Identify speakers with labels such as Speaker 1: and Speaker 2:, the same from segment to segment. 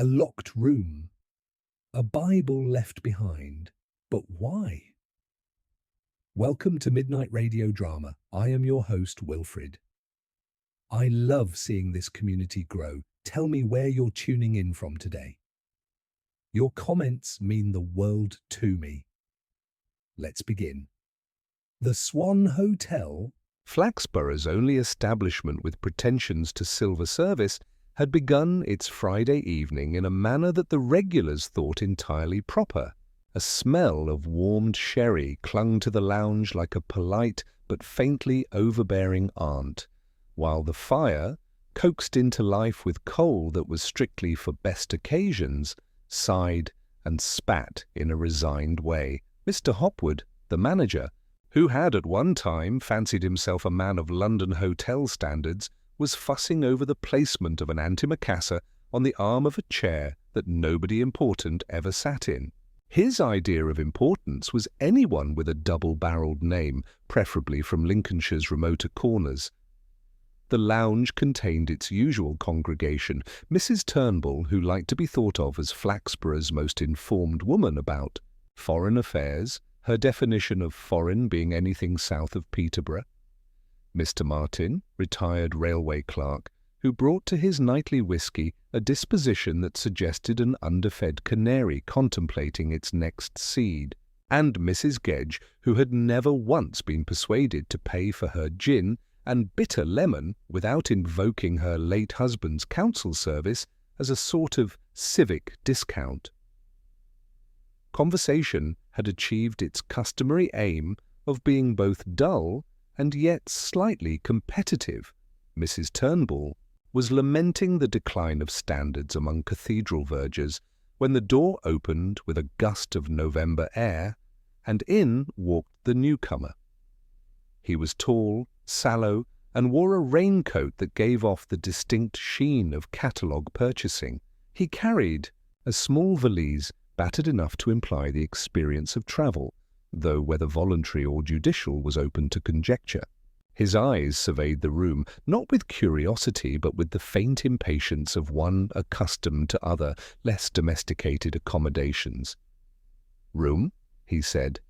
Speaker 1: A locked room. A Bible left behind. But why? Welcome to Midnight Radio Drama. I am your host, Wilfred. I love seeing this community grow. Tell me where you're tuning in from today. Your comments mean the world to me. Let's begin. The Swan Hotel,
Speaker 2: Flaxborough's only establishment with pretensions to silver service, had begun its Friday evening in a manner that the regulars thought entirely proper. A smell of warmed sherry clung to the lounge like a polite but faintly overbearing aunt, while the fire, coaxed into life with coal that was strictly for best occasions, sighed and spat in a resigned way. Mr. Hopwood, the manager, who had at one time fancied himself a man of London hotel standards, was fussing over the placement of an antimacassar on the arm of a chair that nobody important ever sat in. His idea of importance was anyone with a double-barreled name, preferably from Lincolnshire's remoter corners. The lounge contained its usual congregation, Mrs. Turnbull, who liked to be thought of as Flaxborough's most informed woman about foreign affairs, her definition of foreign being anything south of Peterborough; Mr. Martin, retired railway clerk, who brought to his nightly whisky a disposition that suggested an underfed canary contemplating its next seed; and Mrs. Gedge, who had never once been persuaded to pay for her gin and bitter lemon without invoking her late husband's council service as a sort of civic discount. Conversation had achieved its customary aim of being both dull and yet slightly competitive. Mrs. Turnbull was lamenting the decline of standards among cathedral vergers when the door opened with a gust of November air, and in walked the newcomer. He was tall, sallow, and wore a raincoat that gave off the distinct sheen of catalogue purchasing. He carried a small valise battered enough to imply the experience of travel, though whether voluntary or judicial was open to conjecture. His eyes surveyed the room, not with curiosity, but with the faint impatience of one accustomed to other, less domesticated accommodations. "Room?" he said,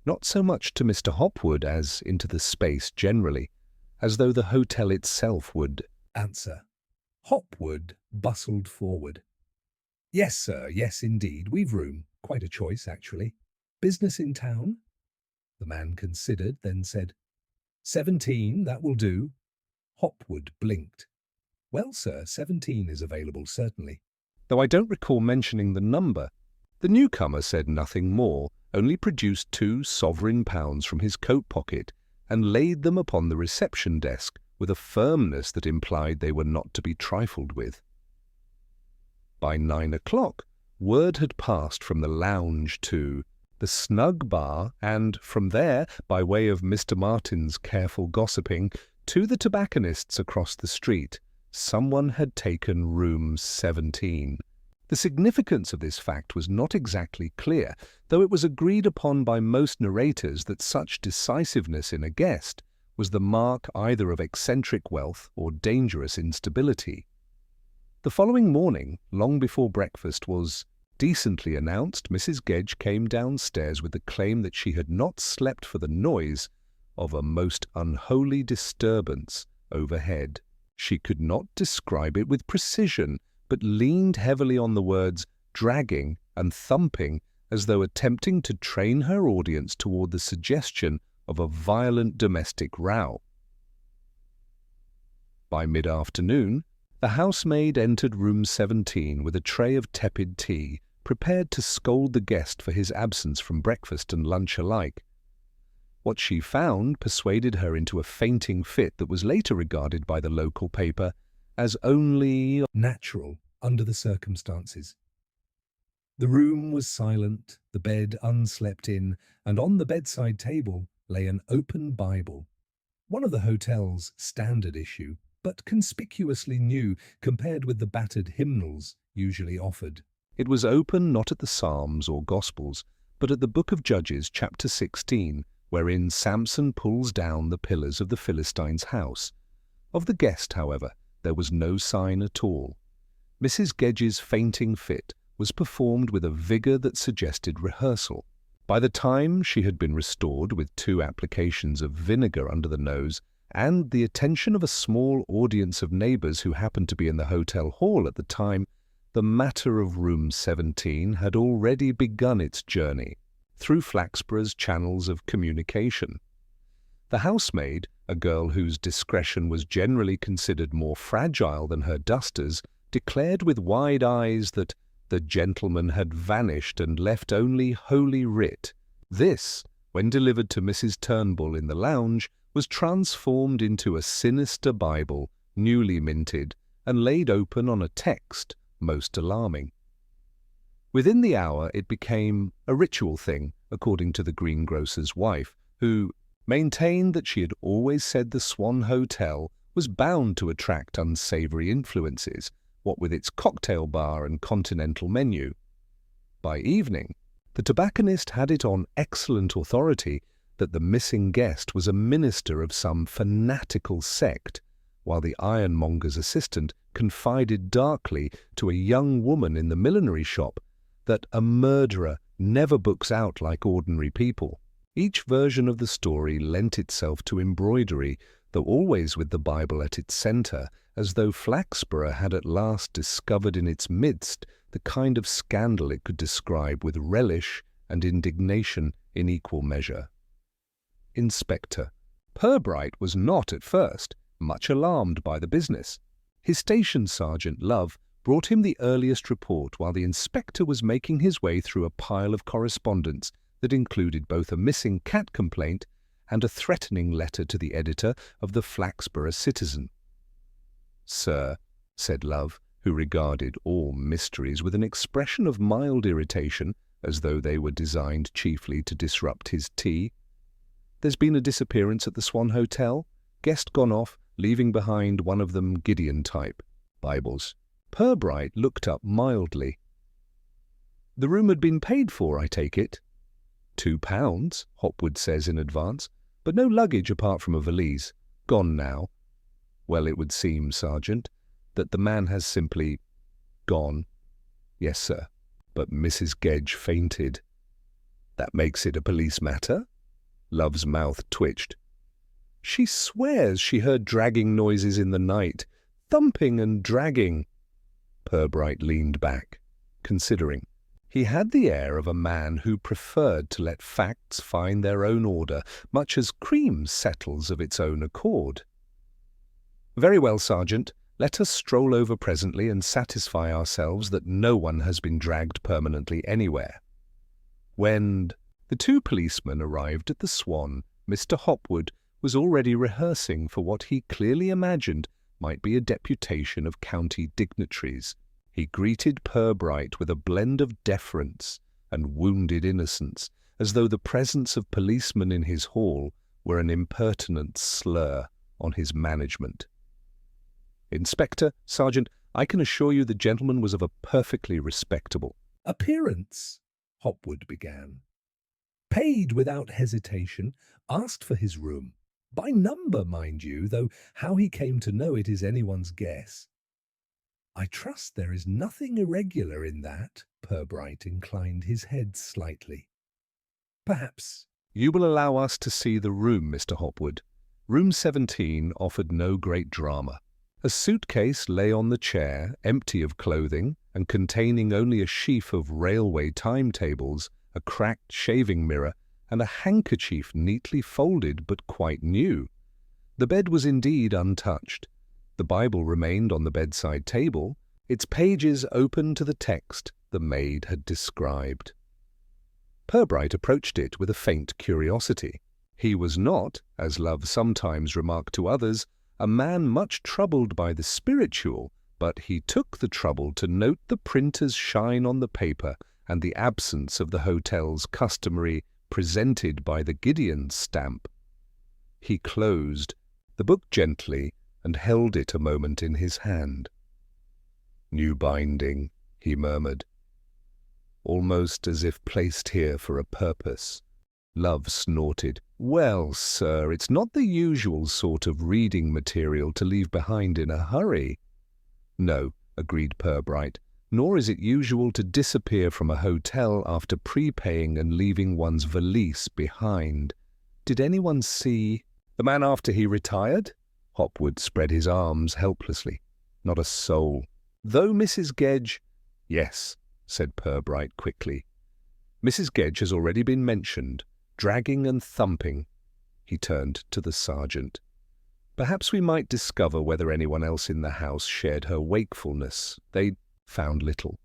Speaker 2: not so much to Mr. Hopwood as into the space generally, as though the hotel itself would
Speaker 1: answer. Hopwood bustled forward. Yes, sir, yes, indeed, we've room. Quite a choice, actually. Business in town? The man considered, then said, 17, that will do. Hopwood blinked. Well, sir, 17 is available, certainly.
Speaker 2: Though I don't recall mentioning the number. The newcomer said nothing more, only produced £2 from his coat pocket and laid them upon the reception desk with a firmness that implied they were not to be trifled with. By 9 o'clock, word had passed from the lounge to the snug bar, and from there, by way of Mr. Martin's careful gossiping, to the tobacconist's across the street. Someone had taken room 17. The significance of this fact was not exactly clear, though it was agreed upon by most narrators that such decisiveness in a guest was the mark either of eccentric wealth or dangerous instability. The following morning, long before breakfast was decently announced, Mrs. Gedge came downstairs with the claim that she had not slept for the noise of a most unholy disturbance overhead. She could not describe it with precision, but leaned heavily on the words dragging and thumping as though attempting to train her audience toward the suggestion of a violent domestic row. By mid-afternoon, the housemaid entered room 17 with a tray of tepid tea, prepared to scold the guest for his absence from breakfast and lunch alike. What she found persuaded her into a fainting fit that was later regarded by the local paper as only natural under the circumstances. The room was silent, the bed unslept in, and on the bedside table lay an open Bible, one of the hotel's standard issue, but conspicuously new compared with the battered hymnals usually offered. It was open not at the Psalms or Gospels, but at the Book of Judges, chapter 16, wherein Samson pulls down the pillars of the Philistine's house. Of the guest, however, there was no sign at all. Mrs. Gedge's fainting fit was performed with a vigour that suggested rehearsal. By the time she had been restored with 2 applications of vinegar under the nose and the attention of a small audience of neighbours who happened to be in the hotel hall at the time, the matter of room 17 had already begun its journey through Flaxborough's channels of communication. The housemaid, a girl whose discretion was generally considered more fragile than her dusters, declared with wide eyes that the gentleman had vanished and left only Holy Writ. This, when delivered to Mrs. Turnbull in the lounge, was transformed into a sinister Bible, newly minted, and laid open on a text most alarming. Within the hour it became a ritual thing, according to the greengrocer's wife, who maintained that she had always said the Swan Hotel was bound to attract unsavoury influences, what with its cocktail bar and continental menu. By evening, the tobacconist had it on excellent authority that the missing guest was a minister of some fanatical sect, while the ironmonger's assistant confided darkly to a young woman in the millinery shop that a murderer never books out like ordinary people. Each version of the story lent itself to embroidery, though always with the Bible at its centre, as though Flaxborough had at last discovered in its midst the kind of scandal it could describe with relish and indignation in equal measure. Inspector Purbright was not at first much alarmed by the business. His station sergeant, Love, brought him the earliest report while the inspector was making his way through a pile of correspondence that included both a missing cat complaint and a threatening letter to the editor of the Flaxborough Citizen. "Sir," said Love, who regarded all mysteries with an expression of mild irritation, as though they were designed chiefly to disrupt his tea, "there's been a disappearance at the Swan Hotel. Guest gone off, leaving behind one of them Gideon-type Bibles." Purbright looked up mildly. "The room had been paid for, I take it?" £2, Hopwood says in advance, "but no luggage apart from a valise. Gone now." "Well, it would seem, Sergeant, that the man has simply gone." "Yes, sir, but Mrs. Gedge fainted." "That makes it a police matter?" Love's mouth twitched. "She swears she heard dragging noises in the night, thumping and dragging." Purbright leaned back, considering. He had the air of a man who preferred to let facts find their own order, much as cream settles of its own accord. "Very well, Sergeant. Let us stroll over presently and satisfy ourselves that no one has been dragged permanently anywhere." When the 2 policemen arrived at the Swan, Mr. Hopwood was already rehearsing for what he clearly imagined might be a deputation of county dignitaries. He greeted Purbright with a blend of deference and wounded innocence, as though the presence of policemen in his hall were an impertinent slur on his management. "Inspector, Sergeant, I can assure you the gentleman was of a perfectly respectable
Speaker 1: appearance," Hopwood began. "Paid without hesitation, asked for his room. By number, mind you, though how he came to know it is anyone's guess. I trust there is nothing irregular in that." Purbright inclined his head slightly. "Perhaps."
Speaker 2: "You will allow us to see the room, Mr. Hopwood." Room 17 offered no great drama. A suitcase lay on the chair, empty of clothing, and containing only a sheaf of railway timetables, a cracked shaving mirror, and a handkerchief neatly folded but quite new. The bed was indeed untouched. The Bible remained on the bedside table, its pages open to the text the maid had described. Purbright approached it with a faint curiosity. He was not, as Love sometimes remarked to others, a man much troubled by the spiritual, but he took the trouble to note the printer's shine on the paper and the absence of the hotel's customary "presented by the Gideon" stamp. He closed the book gently and held it a moment in his hand. "New binding," he murmured, "almost as if placed here for a purpose." Love snorted. "Well, sir, it's not the usual sort of reading material to leave behind in a hurry." "No, agreed Purbright, nor is it usual to disappear from a hotel after prepaying and leaving one's valise behind. Did anyone see the man after he retired? Hopwood spread his arms helplessly. Not a soul. Though Mrs. Gedge— Yes, said Purbright quickly. Mrs. Gedge has already been mentioned, dragging and thumping. He turned to the sergeant. Perhaps we might discover whether anyone else in the house shared her wakefulness. They found little.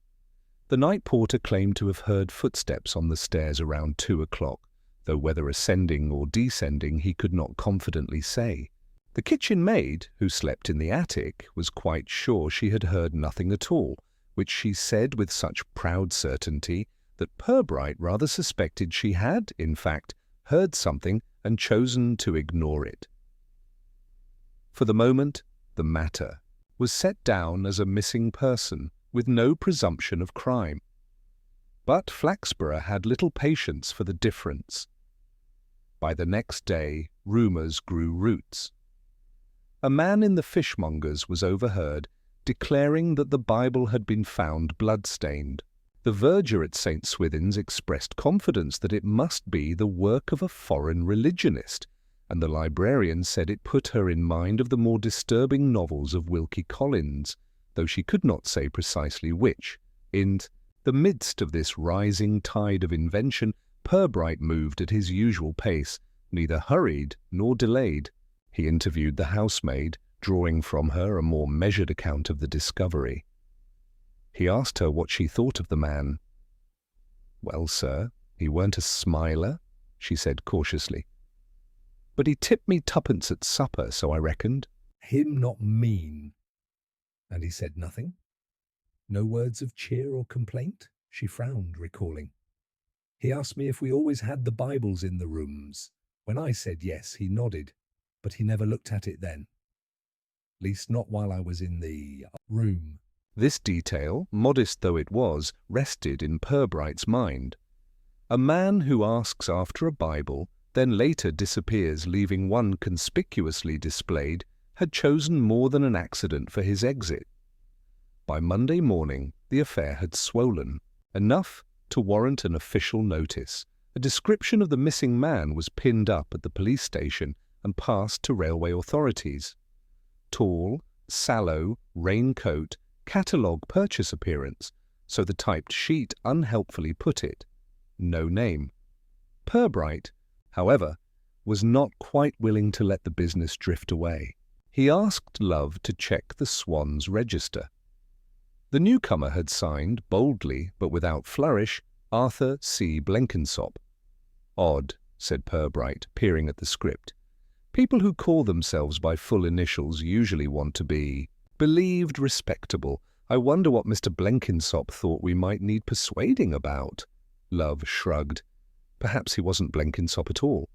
Speaker 2: The night porter claimed to have heard footsteps on the stairs around 2 o'clock, though whether ascending or descending he could not confidently say. The kitchen maid, who slept in the attic, was quite sure she had heard nothing at all, which she said with such proud certainty that Purbright rather suspected she had, in fact, heard something and chosen to ignore it. For the moment, the matter was set down as a missing person, with no presumption of crime. But Flaxborough had little patience for the difference. By the next day, rumours grew roots. A man in the fishmonger's was overheard declaring that the Bible had been found blood-stained. The verger at St. Swithin's expressed confidence that it must be the work of a foreign religionist, and the librarian said it put her in mind of the more disturbing novels of Wilkie Collins, though she could not say precisely which. In the midst of this rising tide of invention, Purbright moved at his usual pace, neither hurried nor delayed. He interviewed the housemaid, drawing from her a more measured account of the discovery. He asked her what she thought of the man. "Well, sir, he weren't a smiler," she said cautiously. "But he tipped me tuppence at supper, so I reckoned."
Speaker 1: Him not mean. And he said nothing? No words of cheer or complaint? She frowned, recalling. He asked me if we always had the Bibles in the rooms. When I said yes, he nodded, but he never looked at it then. Least not while I was in the room.
Speaker 2: This detail, modest though it was, rested in Purbright's mind. A man who asks after a Bible, then later disappears leaving one conspicuously displayed, had chosen more than an accident for his exit. By Monday morning, the affair had swollen, enough to warrant an official notice. A description of the missing man was pinned up at the police station and passed to railway authorities. Tall, sallow, raincoat, catalogue purchase appearance, so the typed sheet unhelpfully put it. No name. Purbright, however, was not quite willing to let the business drift away. He asked Love to check the Swan's register. The newcomer had signed, boldly but without flourish, Arthur C. Blenkinsop. "Odd," said Purbright, peering at the script. "People who call themselves by full initials usually want to be believed respectable. I wonder what Mr. Blenkinsop thought we might need persuading about." Love shrugged. Perhaps he wasn't Blenkinsop at all.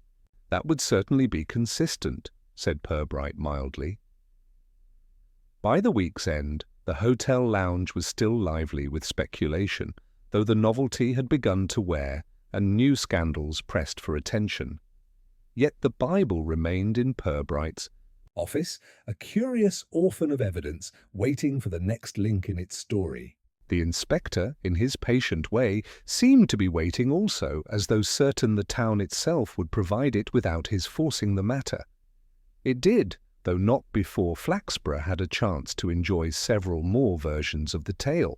Speaker 2: "That would certainly be consistent," said Purbright mildly. By the week's end, the hotel lounge was still lively with speculation, though the novelty had begun to wear and new scandals pressed for attention. Yet the Bible remained in Purbright's
Speaker 1: office, a curious orphan of evidence waiting for the next link in its story.
Speaker 2: The inspector, in his patient way, seemed to be waiting also, as though certain the town itself would provide it without his forcing the matter. It did, though not before Flaxborough had a chance to enjoy several more versions of the tale.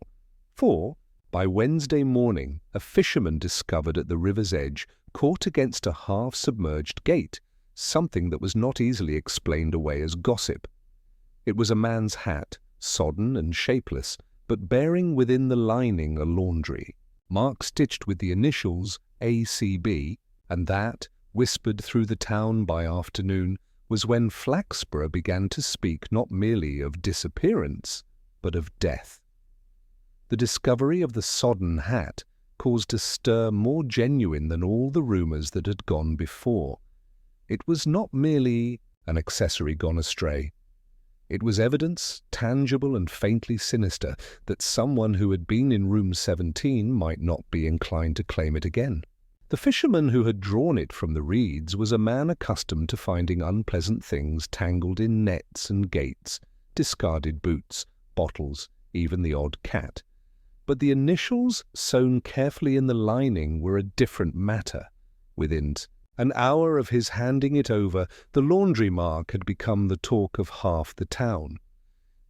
Speaker 2: For, by Wednesday morning, a fisherman discovered at the river's edge, caught against a half-submerged gate, something that was not easily explained away as gossip. It was a man's hat, sodden and shapeless, but bearing within the lining a laundry, mark stitched with the initials ACB, and that, whispered through the town by afternoon, was when Flaxborough began to speak not merely of disappearance, but of death. The discovery of the sodden hat caused a stir more genuine than all the rumours that had gone before. It was not merely an accessory gone astray. It was evidence, tangible and faintly sinister, that someone who had been in room 17 might not be inclined to claim it again. The fisherman who had drawn it from the reeds was a man accustomed to finding unpleasant things tangled in nets and gates, discarded boots, bottles, even the odd cat. But the initials sewn carefully in the lining were a different matter. Within an hour of his handing it over, the laundry mark had become the talk of half the town.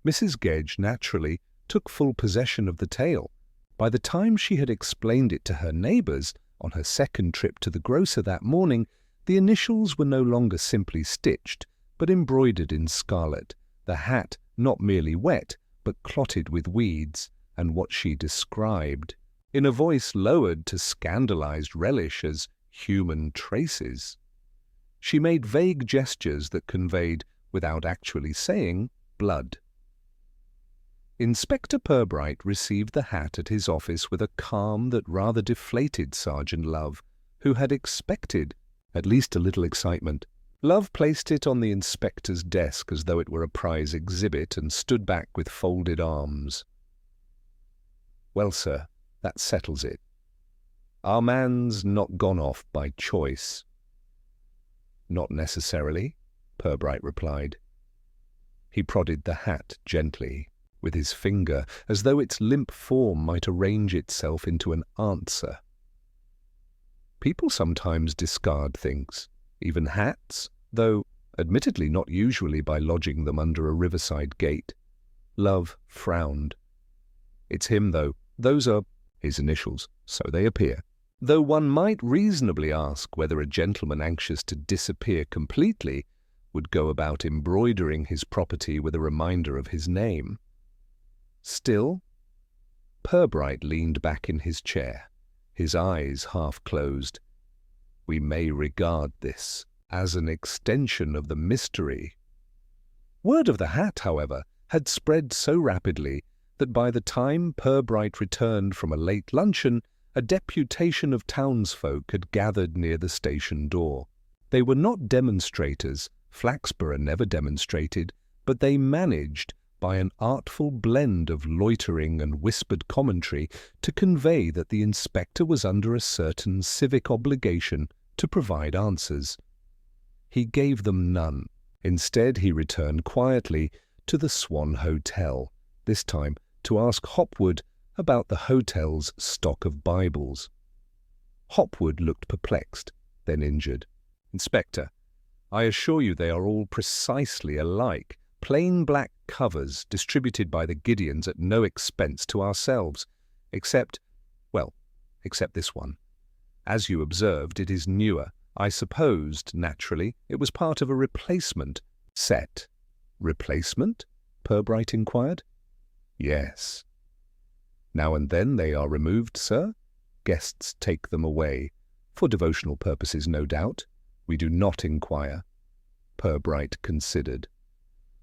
Speaker 2: Mrs. Gedge naturally took full possession of the tale. By the time she had explained it to her neighbours on her second trip to the grocer that morning, the initials were no longer simply stitched, but embroidered in scarlet, the hat not merely wet, but clotted with weeds, and what she described, in a voice lowered to scandalized relish as human traces. She made vague gestures that conveyed, without actually saying, blood. Inspector Purbright received the hat at his office with a calm that rather deflated Sergeant Love, who had expected at least a little excitement. Love placed it on the inspector's desk as though it were a prize exhibit and stood back with folded arms. "Well, sir, that settles it. Our man's not gone off by choice." "Not necessarily," Purbright replied. He prodded the hat gently with his finger, as though its limp form might arrange itself into an answer. "People sometimes discard things, even hats, though admittedly not usually by lodging them under a riverside gate." Love frowned. "It's him, though. Those are his initials, so they appear. Though one might reasonably ask whether a gentleman anxious to disappear completely would go about embroidering his property with a reminder of his name. Still," Purbright leaned back in his chair, his eyes half closed, "we may regard this as an extension of the mystery." Word of the hat, however, had spread so rapidly that by the time Purbright returned from a late luncheon, a deputation of townsfolk had gathered near the station door. They were not demonstrators, Flaxborough never demonstrated, but they managed, by an artful blend of loitering and whispered commentary, to convey that the inspector was under a certain civic obligation to provide answers. He gave them none. Instead, he returned quietly to the Swan Hotel, this time to ask Hopwood about the hotel's stock of Bibles. Hopwood looked perplexed, then injured. "Inspector, I assure you they are all precisely alike. Plain black covers distributed by the Gideons at no expense to ourselves, except this one. As you observed, it is newer. I supposed, naturally, it was part of a replacement set." "Replacement?" Purbright inquired. "Yes. Now and then they are removed, sir. Guests take them away. For devotional purposes, no doubt. We do not inquire." Purbright considered.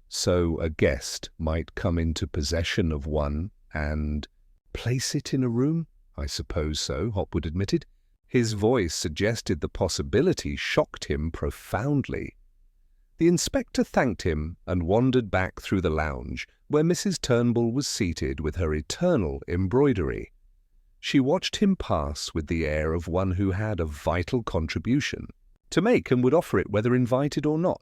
Speaker 2: "So a guest might come into possession of one and place it in a room?" "I suppose so," Hopwood admitted. His voice suggested the possibility shocked him profoundly. The inspector thanked him and wandered back through the lounge, where Mrs. Turnbull was seated with her eternal embroidery. She watched him pass with the air of one who had a vital contribution to make and would offer it whether invited or not.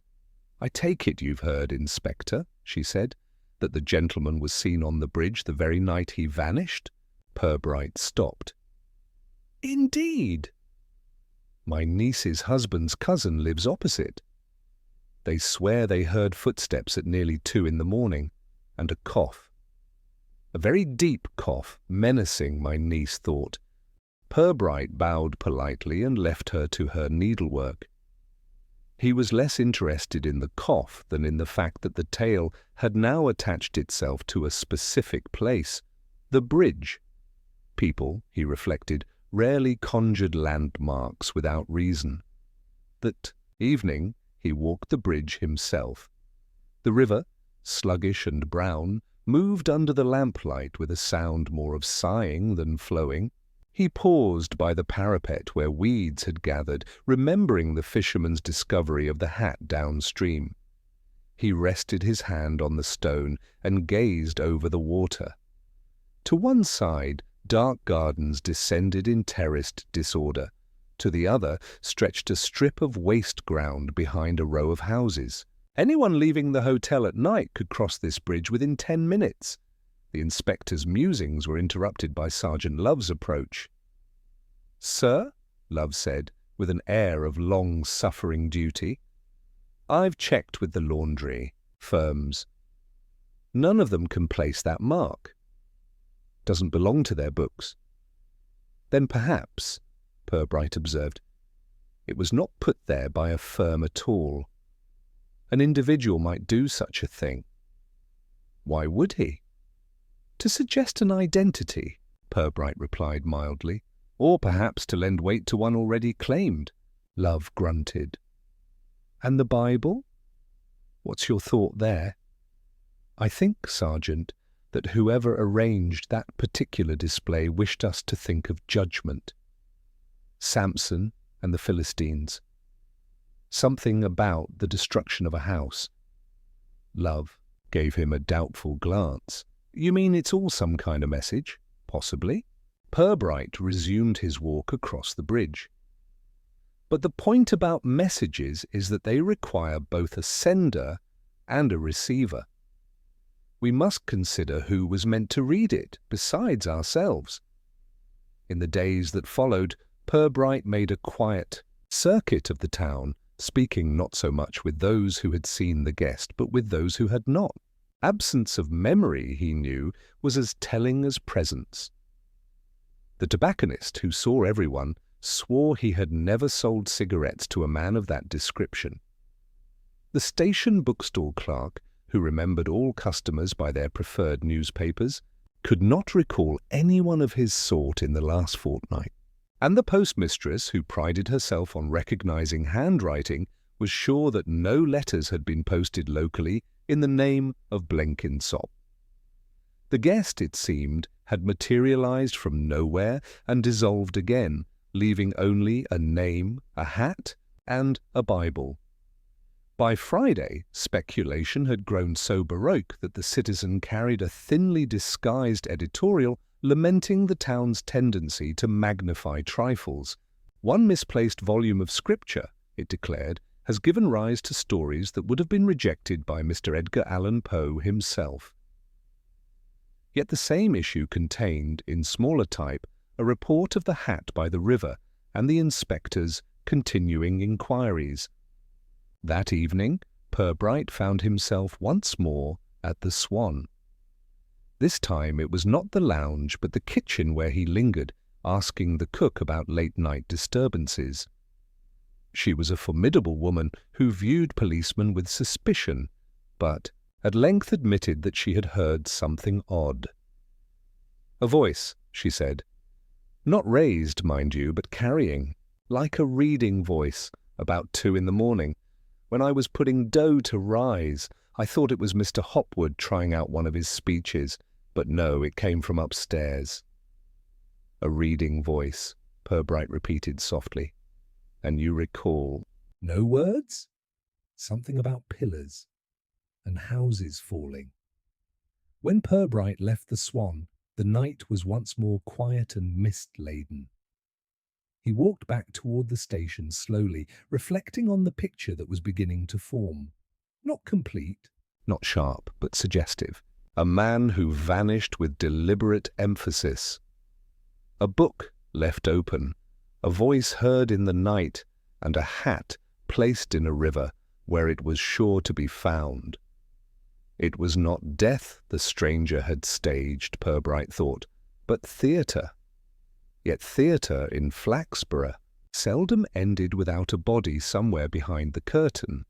Speaker 2: "I take it you've heard, Inspector," she said, "that the gentleman was seen on the bridge the very night he vanished?" Purbright stopped. "Indeed?" "My niece's husband's cousin lives opposite. They swear they heard footsteps at nearly 2 in the morning, and a cough. A very deep cough, menacing, my niece thought." Purbright bowed politely and left her to her needlework. He was less interested in the cough than in the fact that the tale had now attached itself to a specific place, the bridge. People, he reflected, rarely conjured landmarks without reason. That evening he walked the bridge himself. The river, sluggish and brown, moved under the lamplight with a sound more of sighing than flowing. He paused by the parapet where weeds had gathered, remembering the fisherman's discovery of the hat downstream. He rested his hand on the stone and gazed over the water. To one side, dark gardens descended in terraced disorder. To the other stretched a strip of waste ground behind a row of houses. Anyone leaving the hotel at night could cross this bridge within 10 minutes. The inspector's musings were interrupted by Sergeant Love's approach. "Sir," Love said, with an air of long-suffering duty, "I've checked with the laundry firms. None of them can place that mark. Doesn't belong to their books." "Then perhaps," Purbright observed, "it was not put there by a firm at all. An individual might do such a thing." "Why would he?" "To suggest an identity," Purbright replied mildly. "Or perhaps to lend weight to one already claimed," Love grunted. "And the Bible? What's your thought there?" "I think, Sergeant, that whoever arranged that particular display wished us to think of judgment. Samson and the Philistines. Something about the destruction of a house." Love gave him a doubtful glance. "You mean it's all some kind of message?" "Possibly." Purbright resumed his walk across the bridge. "But the point about messages is that they require both a sender and a receiver. We must consider who was meant to read it, besides ourselves." In the days that followed, Purbright made a quiet circuit of the town, speaking not so much with those who had seen the guest, but with those who had not. Absence of memory, he knew, was as telling as presence. The tobacconist, who saw everyone, swore he had never sold cigarettes to a man of that description. The station bookstall clerk, who remembered all customers by their preferred newspapers, could not recall anyone of his sort in the last fortnight. And the postmistress, who prided herself on recognizing handwriting, was sure that no letters had been posted locally in the name of Blenkinsop. The guest, it seemed, had materialized from nowhere and dissolved again, leaving only a name, a hat, and a Bible. By Friday, speculation had grown so baroque that the Citizen carried a thinly disguised editorial lamenting the town's tendency to magnify trifles. "One misplaced volume of scripture," it declared, "has given rise to stories that would have been rejected by Mr. Edgar Allan Poe himself." Yet the same issue contained, in smaller type, a report of the hat by the river and the inspector's continuing inquiries. That evening, Purbright found himself once more at the Swan. This time it was not the lounge but the kitchen where he lingered, asking the cook about late-night disturbances. She was a formidable woman who viewed policemen with suspicion, but at length admitted that she had heard something odd. "A voice," she said. "Not raised, mind you, but carrying, like a reading voice, about 2 a.m. When I was putting dough to rise, I thought it was Mr. Hopwood trying out one of his speeches, but no, it came from upstairs." "A reading voice," Purbright repeated softly. "And you recall—"
Speaker 1: No words? Something about pillars and houses falling. When Purbright left the Swan, the night was once more quiet and mist-laden. He walked back toward the station slowly, reflecting on the picture that was beginning to form. Not complete,
Speaker 2: not sharp, but suggestive. A man who vanished with deliberate emphasis. A book left open, a voice heard in the night, and a hat placed in a river where it was sure to be found. It was not death the stranger had staged, Purbright thought, but theatre. Yet theatre in Flaxborough seldom ended without a body somewhere behind the curtain.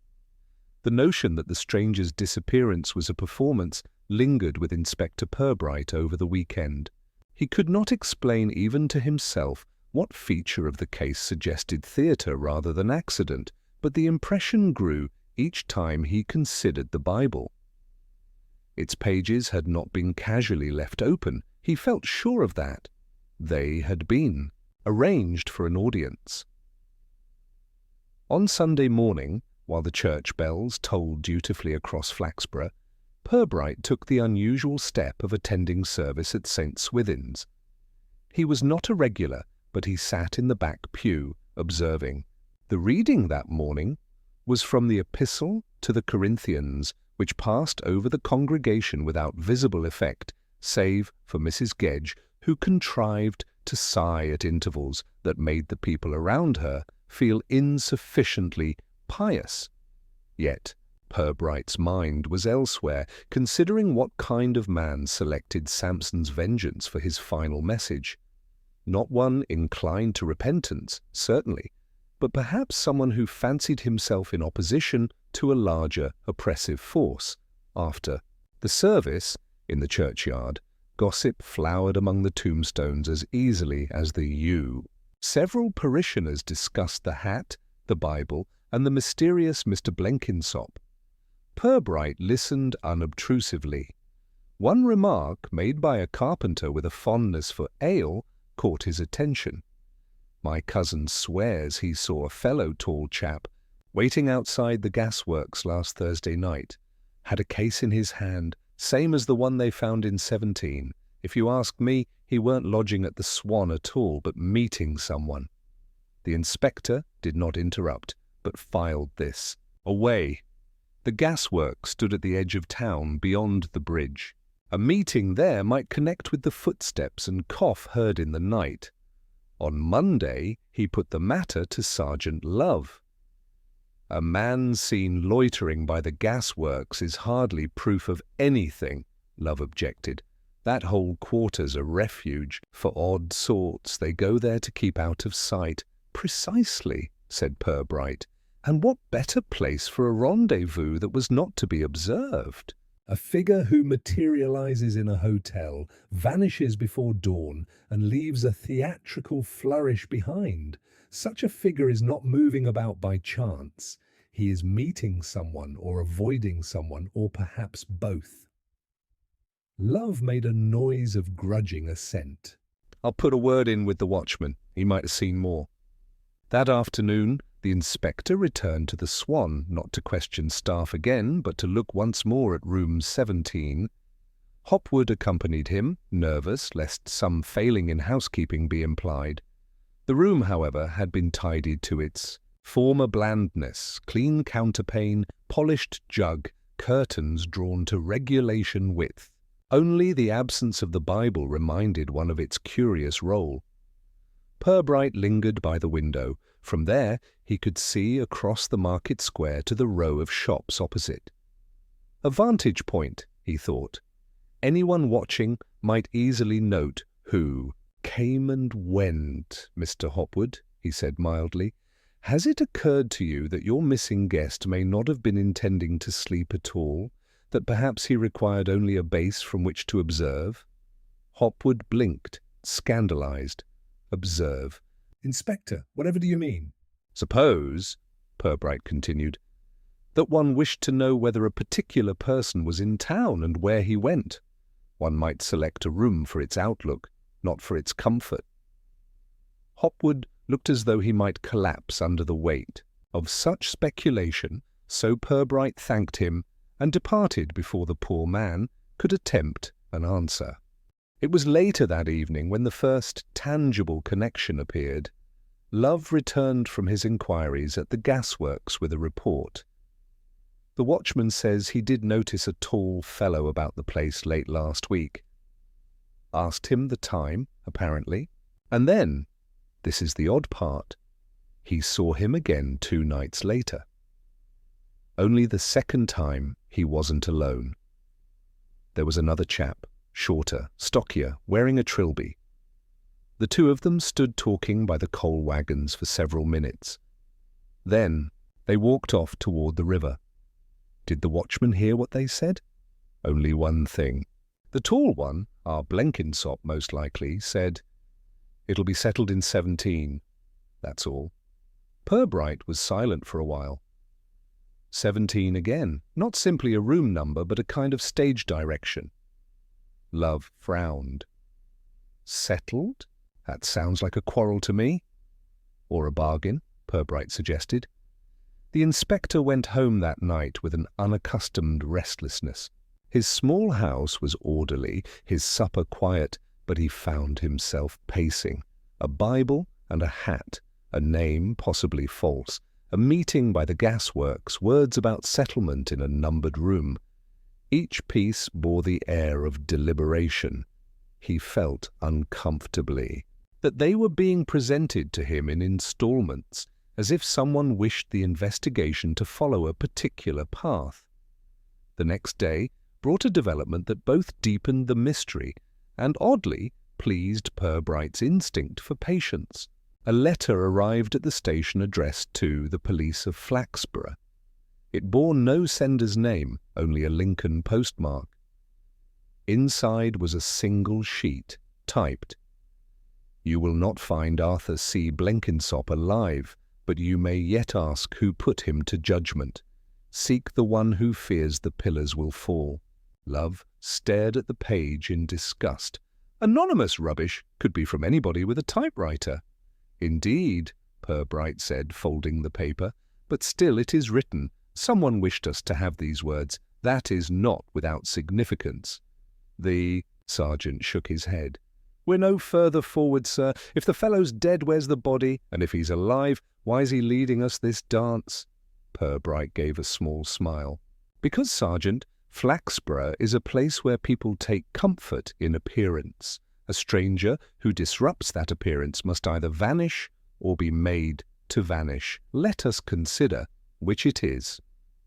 Speaker 2: The notion that the stranger's disappearance was a performance lingered with Inspector Purbright over the weekend. He could not explain even to himself what feature of the case suggested theatre rather than accident, but the impression grew each time he considered the Bible. Its pages had not been casually left open. He felt sure of that. They had been arranged for an audience. On Sunday morning, while the church bells tolled dutifully across Flaxborough, Purbright took the unusual step of attending service at St. Swithin's. He was not a regular, but he sat in the back pew, observing. The reading that morning was from the Epistle to the Corinthians, which passed over the congregation without visible effect save for Mrs. Gedge, who contrived to sigh at intervals that made the people around her feel insufficiently pious. Yet Purbright's mind was elsewhere, considering what kind of man selected Samson's vengeance for his final message. Not one inclined to repentance, certainly, but perhaps someone who fancied himself in opposition to a larger oppressive force. After the service in the churchyard, gossip flowered among the tombstones as easily as the yew. Several parishioners discussed the hat, the Bible, and the mysterious Mr. Blenkinsop. Purbright listened unobtrusively. One remark made by a carpenter with a fondness for ale caught his attention. "My cousin swears he saw a fellow tall chap waiting outside the gasworks last Thursday night. Had a case in his hand, same as the one they found in 17. If you ask me, he weren't lodging at the Swan at all, but meeting someone." The inspector did not interrupt, but filed this away. The gasworks stood at the edge of town, beyond the bridge. A meeting there might connect with the footsteps and cough heard in the night. On Monday, he put the matter to Sergeant Love. "A man seen loitering by the gasworks is hardly proof of anything," Love objected. "That whole quarter's a refuge for odd sorts. They go there to keep out of sight." "Precisely," said Purbright. "And what better place for a rendezvous that was not to be observed?"
Speaker 1: A figure who materializes in a hotel, vanishes before dawn, and leaves a theatrical flourish behind. Such a figure is not moving about by chance. He is meeting someone or avoiding someone, or perhaps both. Love made a noise of grudging assent.
Speaker 2: "I'll put a word in with the watchman. He might have seen more." That afternoon, the inspector returned to the Swan, not to question staff again, but to look once more at room 17. Hopwood accompanied him, nervous lest some failing in housekeeping be implied. The room, however, had been tidied to its former blandness, clean counterpane, polished jug, curtains drawn to regulation width. Only the absence of the Bible reminded one of its curious role. Purbright lingered by the window. From there he could see across the market square to the row of shops opposite. A vantage point, he thought. Anyone watching might easily note who came and went. "Mr. Hopwood," he said mildly, "has it occurred to you that your missing guest may not have been intending to sleep at all, that perhaps he required only a base from which to observe?" Hopwood blinked, scandalized. "Observe?"
Speaker 1: "Inspector, whatever do you mean?"
Speaker 2: "Suppose," Purbright continued, "that one wished to know whether a particular person was in town and where he went. One might select a room for its outlook, not for its comfort." Hopwood looked as though he might collapse under the weight of such speculation, so Purbright thanked him and departed before the poor man could attempt an answer. It was later that evening when the first tangible connection appeared. Love returned from his inquiries at the gasworks with a report. "The watchman says he did notice a tall fellow about the place late last week. Asked him the time, apparently, and then, this is the odd part, he saw him again 2 nights later. Only the second time he wasn't alone. There was another chap, shorter, stockier, wearing a trilby. The two of them stood talking by the coal wagons for several minutes. Then they walked off toward the river. Did the watchman hear what they said? Only one thing. The tall one, our Blenkinsop most likely, said, "It'll be settled in 17. That's all." Purbright was silent for a while. 17 again, not simply a room number, but a kind of stage direction. Love frowned. "Settled? That sounds like a quarrel to me." "Or a bargain," Purbright suggested. The inspector went home that night with an unaccustomed restlessness. His small house was orderly, his supper quiet, but he found himself pacing. A Bible and a hat, a name possibly false, a meeting by the gasworks, words about settlement in a numbered room. Each piece bore the air of deliberation. He felt uncomfortably that they were being presented to him in installments, as if someone wished the investigation to follow a particular path. The next day brought a development that both deepened the mystery and, oddly, pleased Purbright's instinct for patience. A letter arrived at the station addressed to the police of Flaxborough. It bore no sender's name, only a Lincoln postmark. Inside was a single sheet, typed, "You will not find Arthur C. Blenkinsop alive, but you may yet ask who put him to judgment. Seek the one who fears the pillars will fall." Love stared at the page in disgust. Anonymous rubbish could be from anybody with a typewriter. "Indeed," Purbright said, folding the paper, "but still it is written. Someone wished us to have these words. That is not without significance." The sergeant shook his head. "We're no further forward, sir. If the fellow's dead, where's the body? And if he's alive, why is he leading us this dance?" Purbright gave a small smile. "Because, Sergeant, Flaxborough is a place where people take comfort in appearance. A stranger who disrupts that appearance must either vanish or be made to vanish. Let us consider which it is."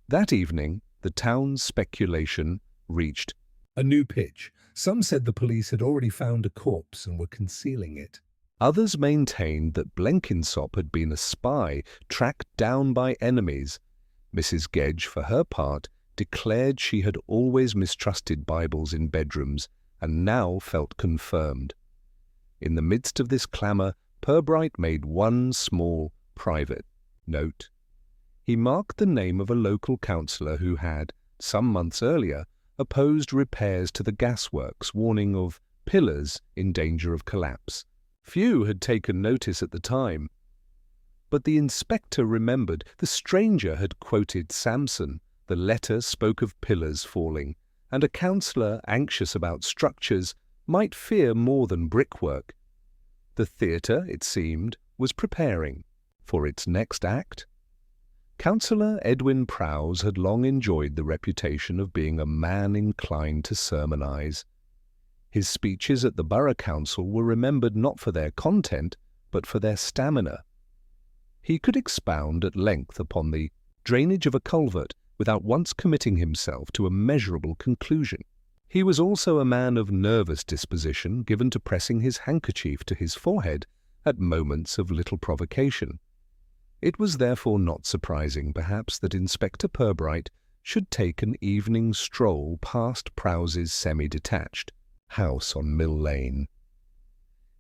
Speaker 2: That evening, the town's speculation reached
Speaker 1: a new pitch. Some said the police had already found a corpse and were concealing it.
Speaker 2: Others maintained that Blenkinsop had been a spy tracked down by enemies. Mrs. Gedge, for her part, declared she had always mistrusted Bibles in bedrooms and now felt confirmed. In the midst of this clamour, Purbright made one small, private note. He marked the name of a local councillor who had, some months earlier, opposed repairs to the gasworks, warning of pillars in danger of collapse. Few had taken notice at the time, but the inspector remembered the stranger had quoted Samson. The letter spoke of pillars falling, and a councillor anxious about structures might fear more than brickwork. The theatre, it seemed, was preparing for its next act. Councillor Edwin Prowse had long enjoyed the reputation of being a man inclined to sermonize. His speeches at the Borough Council were remembered not for their content, but for their stamina. He could expound at length upon the drainage of a culvert without once committing himself to a measurable conclusion. He was also a man of nervous disposition, given to pressing his handkerchief to his forehead at moments of little provocation. It was therefore not surprising, perhaps, that Inspector Purbright should take an evening stroll past Prowse's semi-detached house on Mill Lane.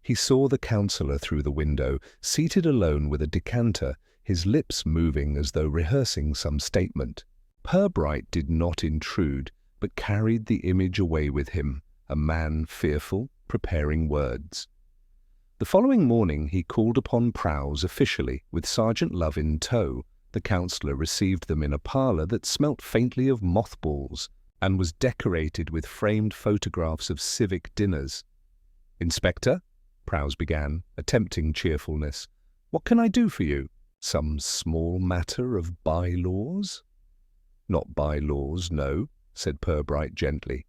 Speaker 2: He saw the councillor through the window, seated alone with a decanter, his lips moving as though rehearsing some statement. Purbright did not intrude, but carried the image away with him, a man fearful, preparing words. The following morning he called upon Prowse officially, with Sergeant Love in tow. The councillor received them in a parlour that smelt faintly of mothballs, and was decorated with framed photographs of civic dinners. "Inspector," Prowse began, attempting cheerfulness, "what can I do for you? Some small matter of by-laws?" "Not by-laws, no," said Purbright gently.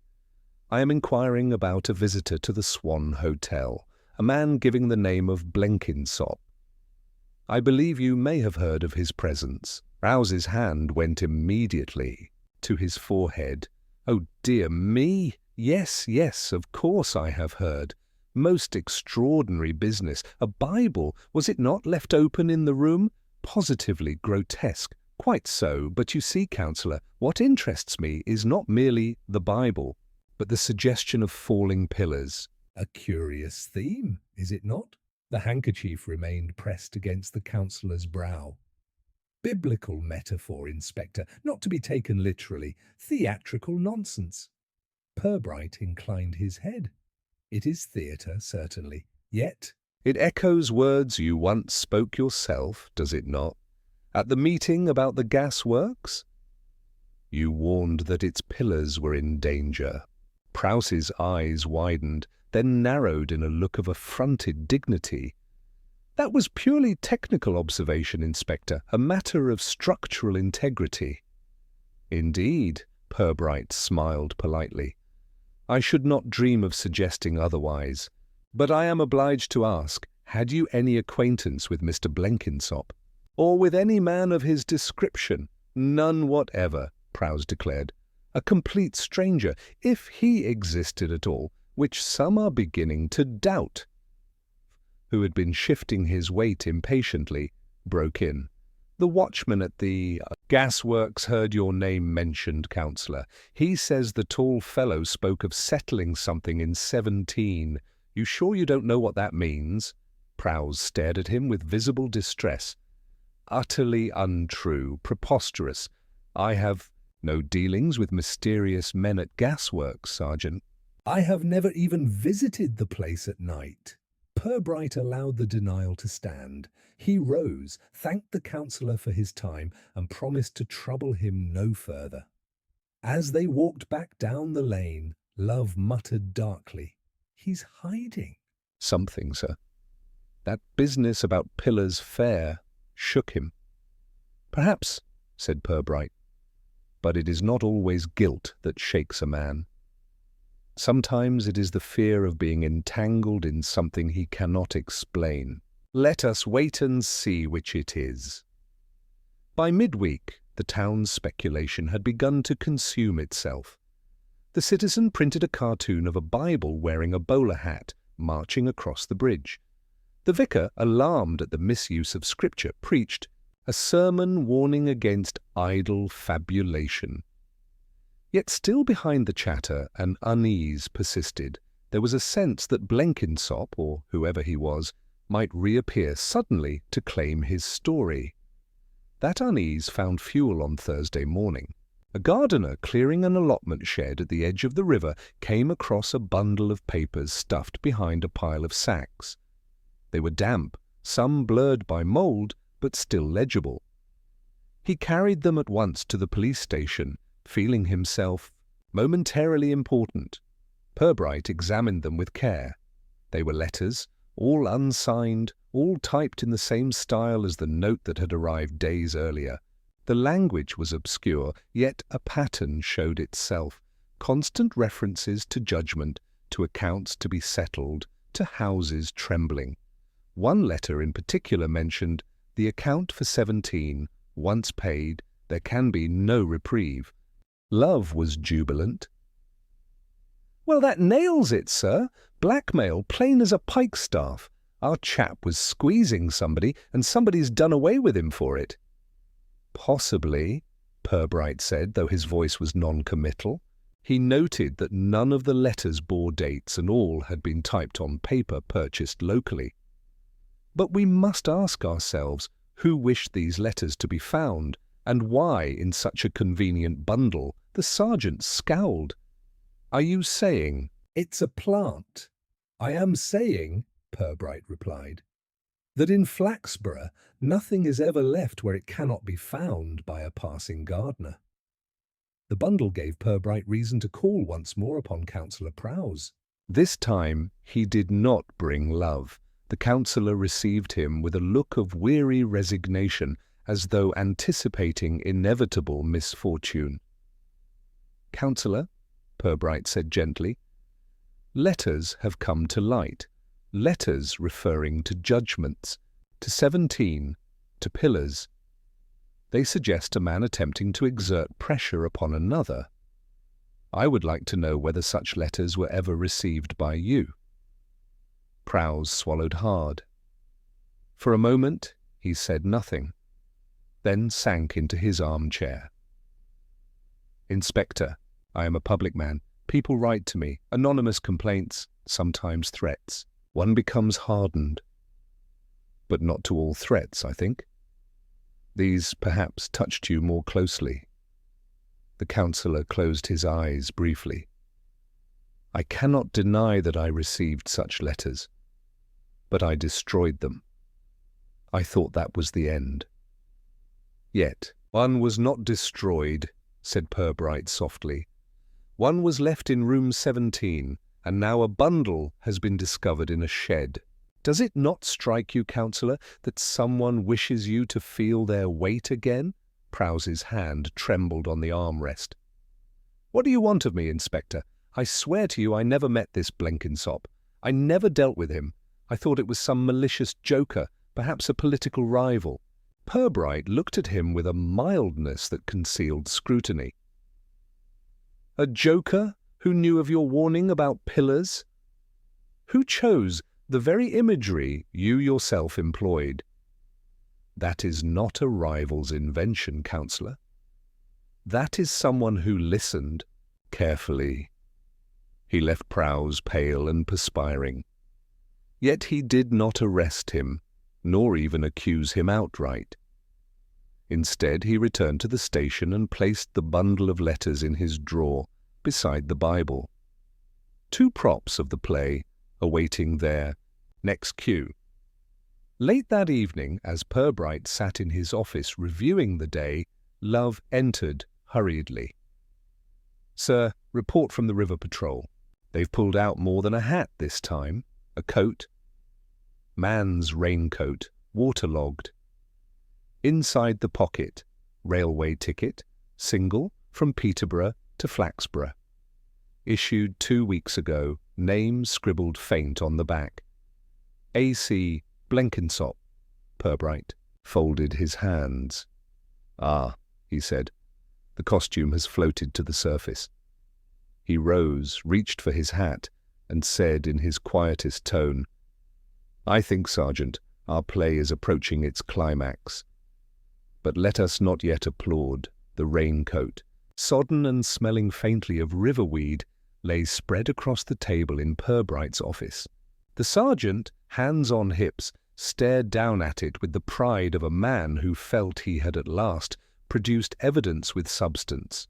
Speaker 2: "I am inquiring about a visitor to the Swan Hotel, a man giving the name of Blenkinsop. I believe you may have heard of his presence." Prowse's hand went immediately to his forehead. "Oh dear me! Yes, of course I have heard. Most extraordinary business. A Bible, was it not, left open in the room? Positively grotesque. Quite so, but you see, councillor, what interests me is not merely the Bible, but the suggestion of falling pillars."
Speaker 1: A curious theme, is it not? The handkerchief remained pressed against the councillor's brow. Biblical metaphor, Inspector, not to be taken literally. Theatrical nonsense. Purbright inclined his head. It is theatre, certainly. Yet
Speaker 2: "It echoes words you once spoke yourself, does it not? At the meeting about the gas-works? You warned that its pillars were in danger." Prowse's eyes widened, then narrowed in a look of affronted dignity. "That was purely technical observation, Inspector, a matter of structural integrity." "Indeed," Purbright smiled politely. "I should not dream of suggesting otherwise. But I am obliged to ask, had you any acquaintance with Mr. Blenkinsop? Or with any man of his description?" "None whatever," Prowse declared. "A complete stranger, if he existed at all, which some are beginning to doubt." Who had been shifting his weight impatiently, broke in. "The watchman at the gasworks heard your name mentioned, Councillor. He says the tall fellow spoke of settling something in 17. You sure you don't know what that means?" Prowse stared at him with visible distress. "Utterly untrue, preposterous. I have no dealings with mysterious men at gasworks, Sergeant."
Speaker 1: "I have never even visited the place at night." Purbright allowed the denial to stand. He rose, thanked the councillor for his time, and promised to trouble him no further. As they walked back down the lane, Love muttered darkly, "He's hiding."
Speaker 2: "Something, sir. That business about Pillar's Fair shook him." "Perhaps," said Purbright, "but it is not always guilt that shakes a man. Sometimes it is the fear of being entangled in something he cannot explain. Let us wait and see which it is." By midweek, the town's speculation had begun to consume itself. The citizen printed a cartoon of a Bible wearing a bowler hat, marching across the bridge. The vicar, alarmed at the misuse of Scripture, preached a sermon warning against idle fabulation. Yet still behind the chatter, an unease persisted. There was a sense that Blenkinsop, or whoever he was, might reappear suddenly to claim his story. That unease found fuel on Thursday morning. A gardener clearing an allotment shed at the edge of the river came across a bundle of papers stuffed behind a pile of sacks. They were damp, some blurred by mould, but still legible. He carried them at once to the police station, feeling himself momentarily important. Purbright examined them with care. They were letters, all unsigned, all typed in the same style as the note that had arrived days earlier. The language was obscure, yet a pattern showed itself. Constant references to judgment, to accounts to be settled, to houses trembling. One letter in particular mentioned, "The account for 17, once paid, there can be no reprieve." Love was jubilant. "Well, that nails it, sir. Blackmail, plain as a pikestaff. Our chap was squeezing somebody, and somebody's done away with him for it." "Possibly," Purbright said, though his voice was non-committal. He noted that none of the letters bore dates, and all had been typed on paper purchased locally. "But we must ask ourselves who wished these letters to be found, and why in such a convenient bundle." The sergeant scowled. "Are you saying—"
Speaker 1: "It's a plant. I am saying," Purbright replied, "that in Flaxborough nothing is ever left where it cannot be found by a passing gardener." The bundle gave Purbright reason to call once more upon Councillor Prowse.
Speaker 2: This time he did not bring love. The councillor received him with a look of weary resignation, as though anticipating inevitable misfortune. "Councillor," Purbright said gently, "letters have come to light, letters referring to judgments, to 17, to pillars. They suggest a man attempting to exert pressure upon another. I would like to know whether such letters were ever received by you." Prowse swallowed hard. For a moment he said nothing, then sank into his armchair. "Inspector, I am a public man. People write to me, anonymous complaints, sometimes threats. One becomes hardened. But not to all threats, I think. These perhaps touched you more closely." The councillor closed his eyes briefly. "I cannot deny that I received such letters, but I destroyed them. I thought that was the end." "Yet one was not destroyed," said Purbright softly. "One was left in room 17, and now a bundle has been discovered in a shed. Does it not strike you, councillor, that someone wishes you to feel their weight again?" Prowse's hand trembled on the armrest. "What do you want of me, Inspector? I swear to you I never met this Blenkinsop. I never dealt with him. I thought it was some malicious joker, perhaps a political rival." Purbright looked at him with a mildness that concealed scrutiny. "A joker who knew of your warning about pillars? Who chose the very imagery you yourself employed?" "That is not a rival's invention, Counselor. That is someone who listened carefully." He left Prowse pale and perspiring. Yet he did not arrest him, nor even accuse him outright. Instead, he returned to the station and placed the bundle of letters in his drawer beside the Bible. 2 props of the play awaiting their next cue. Late that evening, as Purbright sat in his office reviewing the day, Love entered hurriedly. "Sir, report from the River Patrol. They've pulled out more than a hat this time. A coat. Man's raincoat, waterlogged. Inside the pocket, railway ticket, single, from Peterborough to Flaxborough. Issued 2 weeks ago, name scribbled faint on the back. A.C. Blenkinsop." Purbright folded his hands. "Ah," he said, "the costume has floated to the surface." He rose, reached for his hat, and said in his quietest tone, "I think, Sergeant, our play is approaching its climax. But let us not yet applaud. The raincoat, sodden and smelling faintly of riverweed, lay spread across the table in Purbright's office. The sergeant, hands on hips, stared down at it with the pride of a man who felt he had at last produced evidence with substance.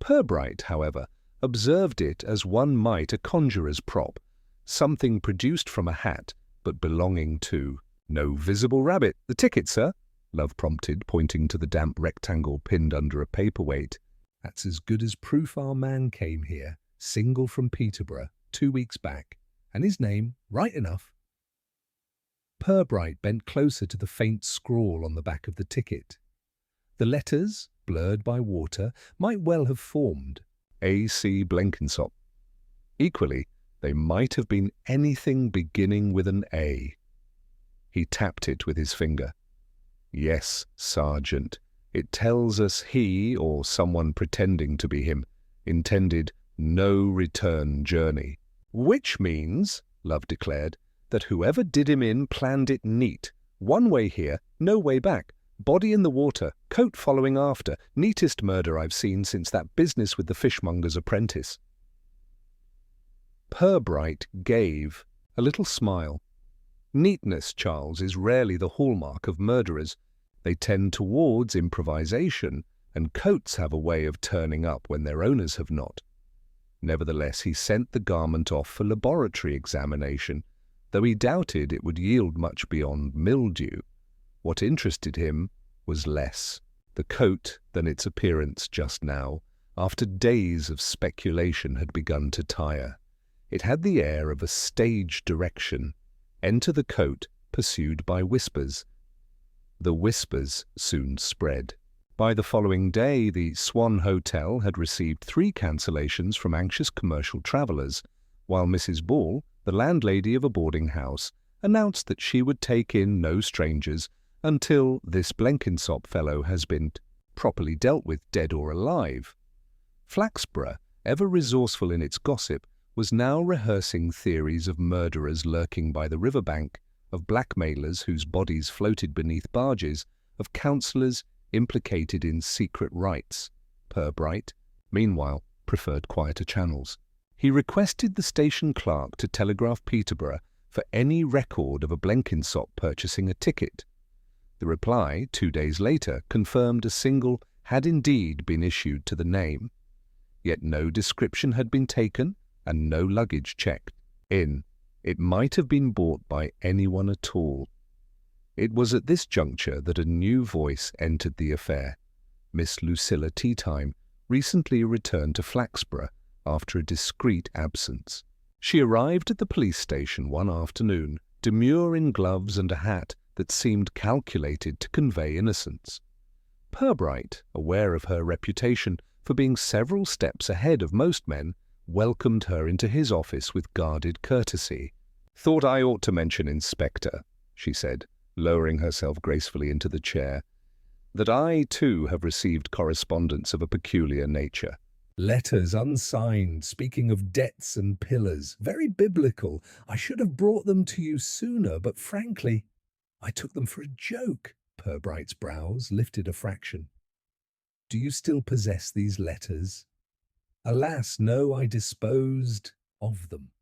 Speaker 2: Purbright, however, observed it as one might a conjurer's prop, something produced from a hat, but belonging to no visible rabbit. "The ticket, sir?" Love prompted, pointing to the damp rectangle pinned under a paperweight.
Speaker 1: "That's as good as proof our man came here, single from Peterborough, 2 weeks back, and his name, right enough." Purbright bent closer to the faint scrawl on the back of the ticket. The letters, blurred by water, might well have formed
Speaker 2: A.C. Blenkinsop. Equally, they might have been anything beginning with an A. He tapped it with his finger. "Yes, Sergeant, it tells us he, or someone pretending to be him, intended no return journey." "Which means," Love declared, "that whoever did him in planned it neat. One way here, no way back. Body in the water, coat following after. Neatest murder I've seen since that business with the fishmonger's apprentice." Purbright gave a little smile. "Neatness, Charles, is rarely the hallmark of murderers. They tend towards improvisation, and coats have a way of turning up when their owners have not." Nevertheless, he sent the garment off for laboratory examination, though he doubted it would yield much beyond mildew. What interested him was less the coat than its appearance just now, after days of speculation had begun to tire. It had the air of a stage direction. Enter the coat, pursued by whispers. The whispers soon spread. By the following day, the Swan Hotel had received 3 cancellations from anxious commercial travellers, while Mrs. Ball, the landlady of a boarding house, announced that she would take in no strangers until this Blenkinsop fellow has been properly dealt with, dead or alive. Flaxborough, ever resourceful in its gossip, was now rehearsing theories of murderers lurking by the riverbank, of blackmailers whose bodies floated beneath barges, of councillors implicated in secret rites. Purbright, meanwhile, preferred quieter channels. He requested the station clerk to telegraph Peterborough for any record of a Blenkinsop purchasing a ticket. The reply, 2 days later, confirmed a single had indeed been issued to the name. Yet no description had been taken, and no luggage checked in. It might have been bought by anyone at all. It was at this juncture that a new voice entered the affair. Miss Lucilla Teatime recently returned to Flaxborough after a discreet absence. She arrived at the police station one afternoon, demure in gloves and a hat that seemed calculated to convey innocence. Purbright, aware of her reputation, for being several steps ahead of most men, welcomed her into his office with guarded courtesy. "Thought I ought to mention, Inspector," she said, lowering herself gracefully into the chair, "that I, too, have received correspondence of a peculiar nature."
Speaker 1: Letters unsigned, speaking of debts and pillars. Very biblical. I should have brought them to you sooner, but frankly, I took them for a joke. Purbright's brows lifted a fraction. Do you still possess these letters? Alas, no, I disposed of them.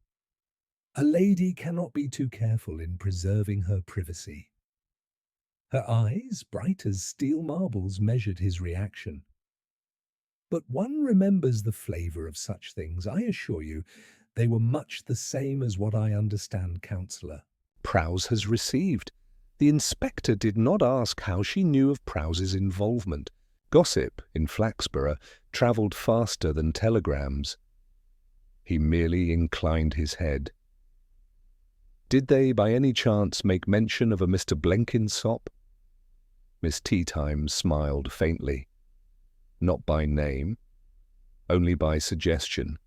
Speaker 1: A lady cannot be too careful in preserving her privacy. Her eyes, bright as steel marbles, measured his reaction. But one remembers the flavour of such things. I assure you, they were much the same as what I understand, Counsellor.
Speaker 2: Prowse has received. The inspector did not ask how she knew of Prowse's involvement. Gossip in Flaxborough travelled faster than telegrams. He merely inclined his head. Did they by any chance make mention of a Mr. Blenkinsop? Miss Teatime smiled faintly. Not by name, only by suggestion.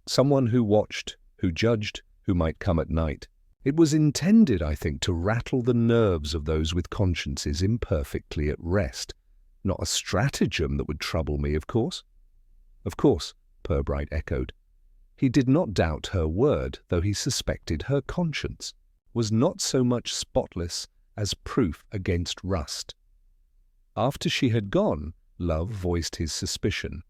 Speaker 2: Someone who watched, who judged, who might come at night. It was intended, I think, to rattle the nerves of those with consciences imperfectly at rest. Not a stratagem that would trouble me, of course. Of course, Purbright echoed. He did not doubt her word, though he suspected her conscience was not so much spotless as proof against rust. After she had gone, Love voiced his suspicion.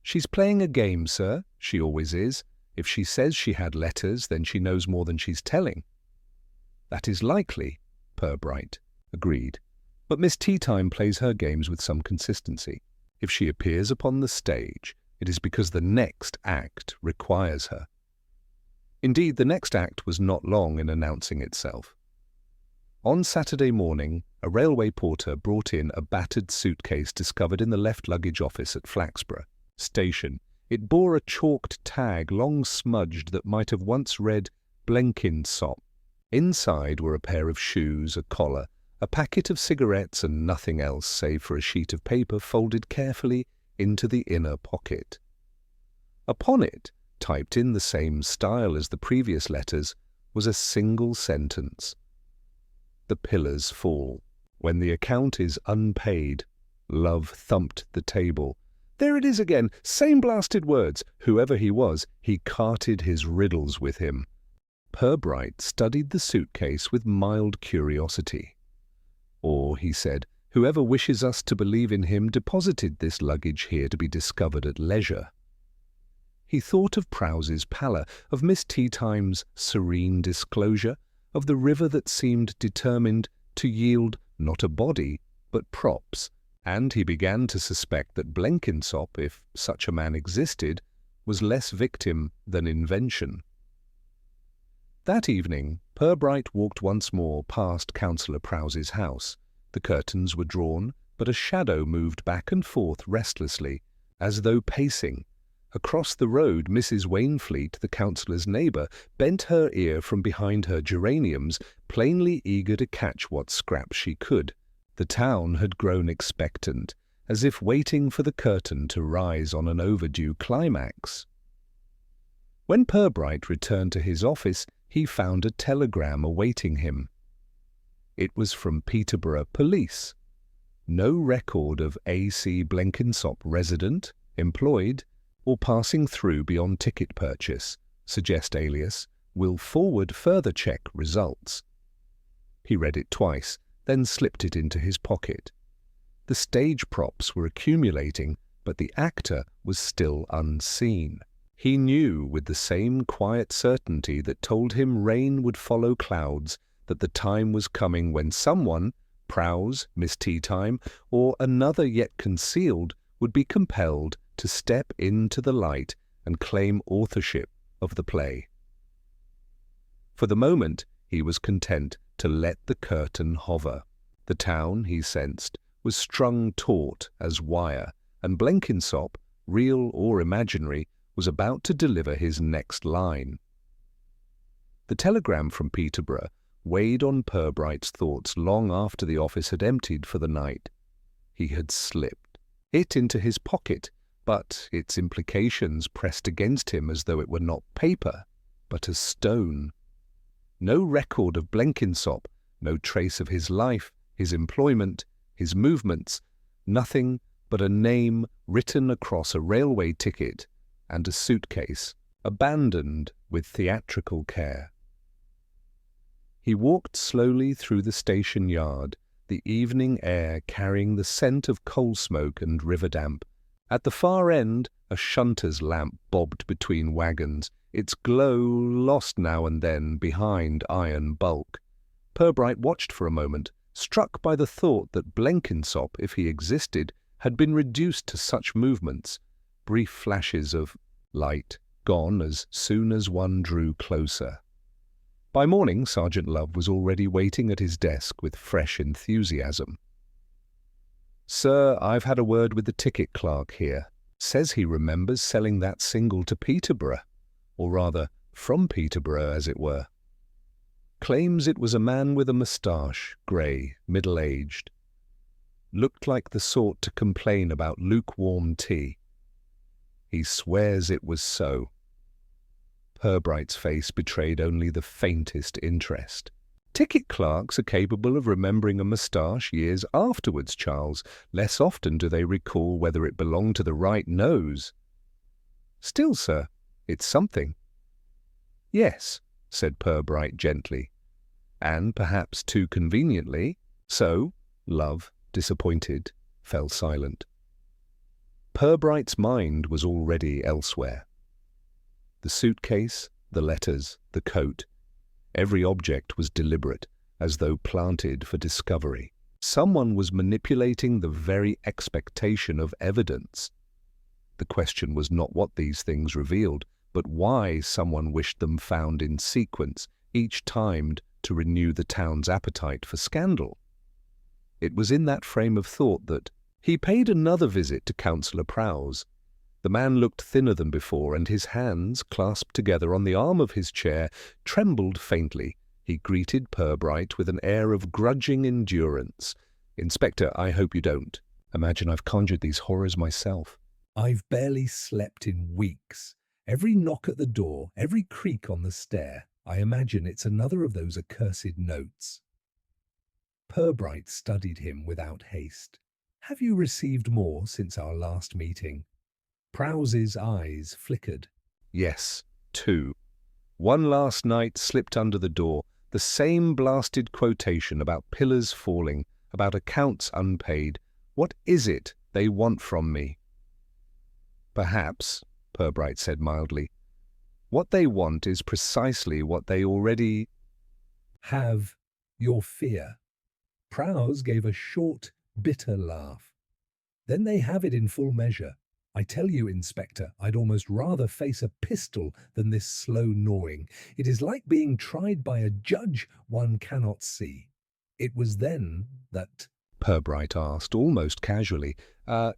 Speaker 2: "She's playing a game, sir. She always is. If she says she had letters, then she knows more than she's telling." "That is likely," Purbright agreed. "But Miss Teatime plays her games with some consistency. If she appears upon the stage, it is because the next act requires her." Indeed, the next act was not long in announcing itself. On Saturday morning, a railway porter brought in a battered suitcase discovered in the left luggage office at Flaxborough Station. It bore a chalked tag long smudged that might have once read Blenkinsop. Inside were a pair of shoes, a collar, a packet of cigarettes, and nothing else save for a sheet of paper folded carefully into the inner pocket. Upon it, typed in the same style as the previous letters, was a single sentence. "The pillars fall. When the account is unpaid." Love thumped the table. There it is again, same blasted words. Whoever he was, he carted his riddles with him. Purbright studied the suitcase with mild curiosity. "Or," he said, "whoever wishes us to believe in him deposited this luggage here to be discovered at leisure." He thought of Prowse's pallor, of Miss Teatime's serene disclosure, of the river that seemed determined to yield not a body, but props, and he began to suspect that Blenkinsop, if such a man existed, was less victim than invention. That evening, Purbright walked once more past Counsellor Prowse's house. The curtains were drawn, but a shadow moved back and forth restlessly, as though pacing. Across the road, Mrs. Wainfleet, the counsellor's neighbour, bent her ear from behind her geraniums, plainly eager to catch what scraps she could. The town had grown expectant, as if waiting for the curtain to rise on an overdue climax. When Purbright returned to his office, he found a telegram awaiting him. It was from Peterborough Police. No record of A.C. Blenkinsop resident, employed, or passing through beyond ticket purchase, suggest alias, will forward further check results. He read it twice, then slipped it into his pocket. The stage props were accumulating, but the actor was still unseen. He knew with the same quiet certainty that told him rain would follow clouds that the time was coming when someone, Prowse, Miss Teatime, or another yet concealed, would be compelled to step into the light and claim authorship of the play. For the moment, he was content to let the curtain hover. The town, he sensed, was strung taut as wire, and Blenkinsop, real or imaginary, was about to deliver his next line. The telegram from Peterborough weighed on Purbright's thoughts long after the office had emptied for the night. He had slipped. it into his pocket, but its implications pressed against him as though it were not paper, but a stone. No record of Blenkinsop, no trace of his life, his employment, his movements, nothing but a name written across a railway ticket and a suitcase, abandoned with theatrical care. He walked slowly through the station yard, the evening air carrying the scent of coal smoke and river damp. At the far end, a shunter's lamp bobbed between wagons, its glow lost now and then behind iron bulk. Purbright watched for a moment, struck by the thought that Blenkinsop, if he existed, had been reduced to such movements, brief flashes of light, gone as soon as one drew closer. By morning, Sergeant Love was already waiting at his desk with fresh enthusiasm. "Sir, I've had a word with the ticket clerk here. Says he remembers selling that single to Peterborough, or rather, from Peterborough, as it were. Claims it was a man with a moustache, grey, middle-aged. Looked like the sort to complain about lukewarm tea. He swears it was so." Purbright's face betrayed only the faintest interest. "Ticket clerks are capable of remembering a moustache years afterwards, Charles. Less often do they recall whether it belonged to the right nose." "Still, sir, it's something." "Yes," said Purbright gently, "and perhaps too conveniently. So," Love, disappointed, fell silent. Purbright's mind was already elsewhere. The suitcase, the letters, the coat, every object was deliberate, as though planted for discovery. Someone was manipulating the very expectation of evidence. The question was not what these things revealed, but why someone wished them found in sequence, each timed to renew the town's appetite for scandal. It was in that frame of thought that he paid another visit to Councillor Prowse. The man looked thinner than before, and his hands, clasped together on the arm of his chair, trembled faintly. He greeted Purbright with an air of grudging endurance. "Inspector, I hope you don't. Imagine I've conjured these horrors myself."
Speaker 1: I've barely slept in weeks. Every knock at the door, every creak on the stair, I imagine it's another of those accursed notes. Purbright studied him without haste. "Have you received more since our last meeting?" Prowse's eyes flickered.
Speaker 2: "Yes, 2. One last night slipped under the door, the same blasted quotation about pillars falling, about accounts unpaid. What is it they want from me?" "Perhaps," Purbright said mildly, "what they want is precisely what they already
Speaker 1: "Have your fear." Prowse gave a short, bitter laugh. "Then they have it in full measure. I tell you, Inspector, I'd almost rather face a pistol than this slow gnawing. It is like being tried by a judge one cannot see." It was then that
Speaker 2: Purbright asked, almost casually,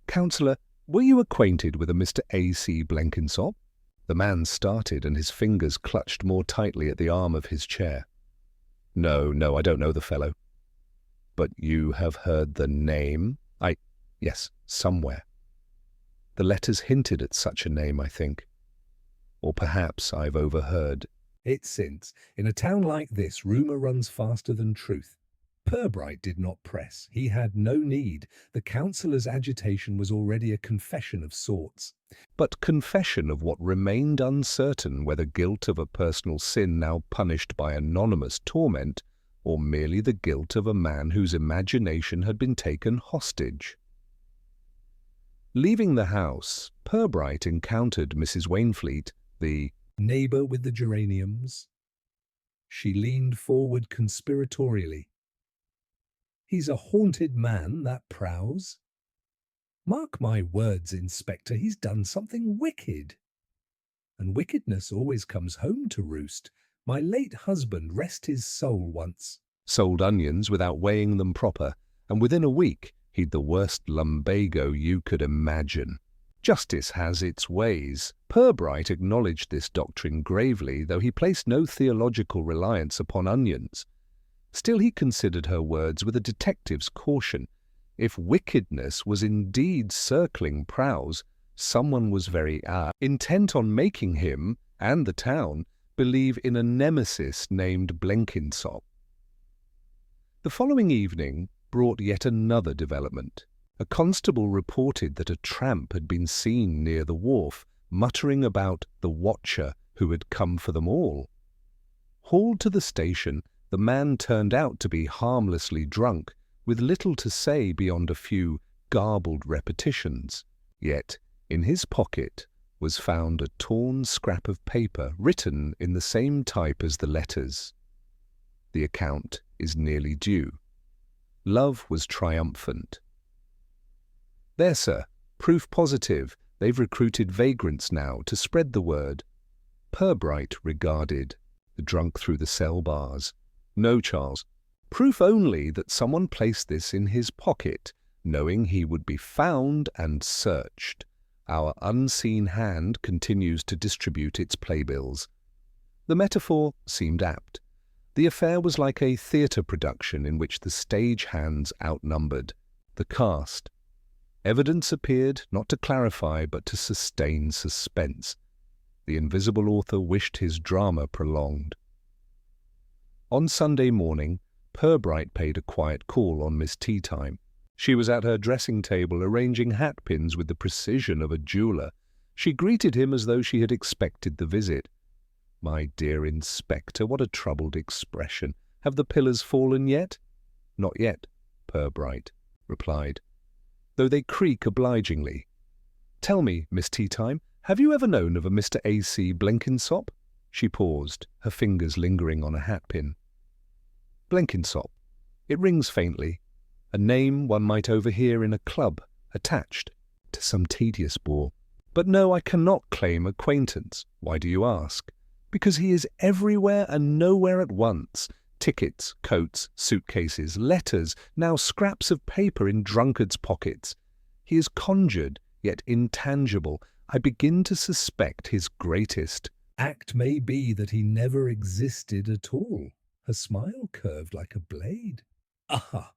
Speaker 2: "Councillor, were you acquainted with a Mr. A.C. Blenkinsop?" The man started, and his fingers clutched more tightly at the arm of his chair. No, I don't know the fellow." "But you have heard the name?" Yes, somewhere. The letters hinted at such a name, I think. Or perhaps I've overheard."
Speaker 1: It's since. In a town like this, rumour runs faster than truth. Purbright did not press. He had no need. The councillor's agitation was already a confession of sorts.
Speaker 2: But confession of what remained uncertain, whether guilt of a personal sin now punished by anonymous torment, or merely the guilt of a man whose imagination had been taken hostage. Leaving the house, Purbright encountered Mrs. Wainfleet, the
Speaker 1: neighbour with the geraniums. She leaned forward conspiratorially. "He's a haunted man, that Prowse. Mark my words, Inspector, he's done something wicked. And wickedness always comes home to roost. My late husband, rest his soul, once
Speaker 2: sold onions without weighing them proper, and within a week he'd the worst lumbago you could imagine. Justice has its ways. Purbright acknowledged this doctrine gravely, though he placed no theological reliance upon onions. Still he considered her words with a detective's caution. If wickedness was indeed circling Prowse, someone was very intent on making him, and the town, believe in a nemesis named Blenkinsop. The following evening brought yet another development. A constable reported that a tramp had been seen near the wharf, muttering about the watcher who had come for them all. Hauled to the station, the man turned out to be harmlessly drunk, with little to say beyond a few garbled repetitions. Yet, in his pocket was found a torn scrap of paper written in the same type as the letters. The account is nearly due. Love was triumphant. "There, sir, proof positive. They've recruited vagrants now to spread the word." Purbright regarded the drunk through the cell bars. "No, Charles. Proof only that someone placed this in his pocket, knowing he would be found and searched. Our unseen hand continues to distribute its playbills." The metaphor seemed apt. The affair was like a theatre production in which the stage hands outnumbered the cast. Evidence appeared not to clarify but to sustain suspense. The invisible author wished his drama prolonged. On Sunday morning, Purbright paid a quiet call on Miss Teatime. She was at her dressing table arranging hatpins with the precision of a jeweller. She greeted him as though she had expected the visit. "My dear Inspector, what a troubled expression. Have the pillars fallen yet?" "Not yet," Purbright replied, "though they creak obligingly. Tell me, Miss Teatime, have you ever known of a Mr. A.C. Blenkinsop?" She paused, her fingers lingering on a hatpin. "Blenkinsop. It rings faintly. A name one might overhear in a club, attached to some tedious bore. But no, I cannot claim acquaintance. Why do you ask? Because he is everywhere and nowhere at once. Tickets, coats, suitcases, letters, now scraps of paper in drunkards' pockets. He is conjured, yet intangible. I begin to suspect his greatest
Speaker 1: act may be that he never existed at all. Her smile curved like a blade. Ah,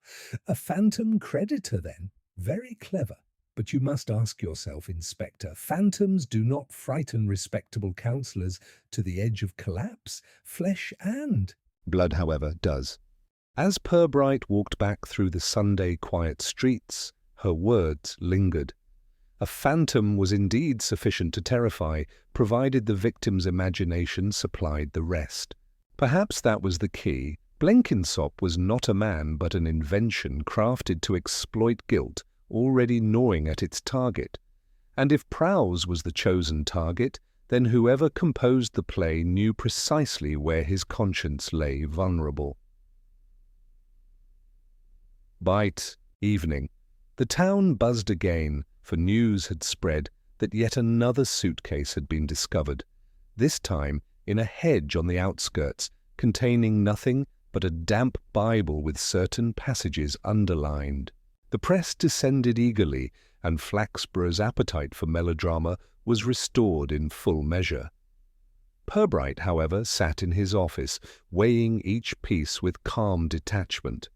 Speaker 1: a phantom creditor then. Very clever. But you must ask yourself, Inspector, phantoms do not frighten respectable counsellors to the edge of collapse, flesh and
Speaker 2: blood, however, does. As Purbright walked back through the Sunday quiet streets, her words lingered. A phantom was indeed sufficient to terrify, provided the victim's imagination supplied the rest. Perhaps that was the key. Blenkinsop was not a man but an invention crafted to exploit guilt already gnawing at its target. And if Prowse was the chosen target, then whoever composed the play knew precisely where his conscience lay vulnerable. Bite, evening. The town buzzed again, for news had spread that yet another suitcase had been discovered, this time in a hedge on the outskirts, containing nothing but a damp Bible with certain passages underlined. The press descended eagerly, and Flaxborough's appetite for melodrama was restored in full measure. Purbright, however, sat in his office, weighing each piece with calm detachment.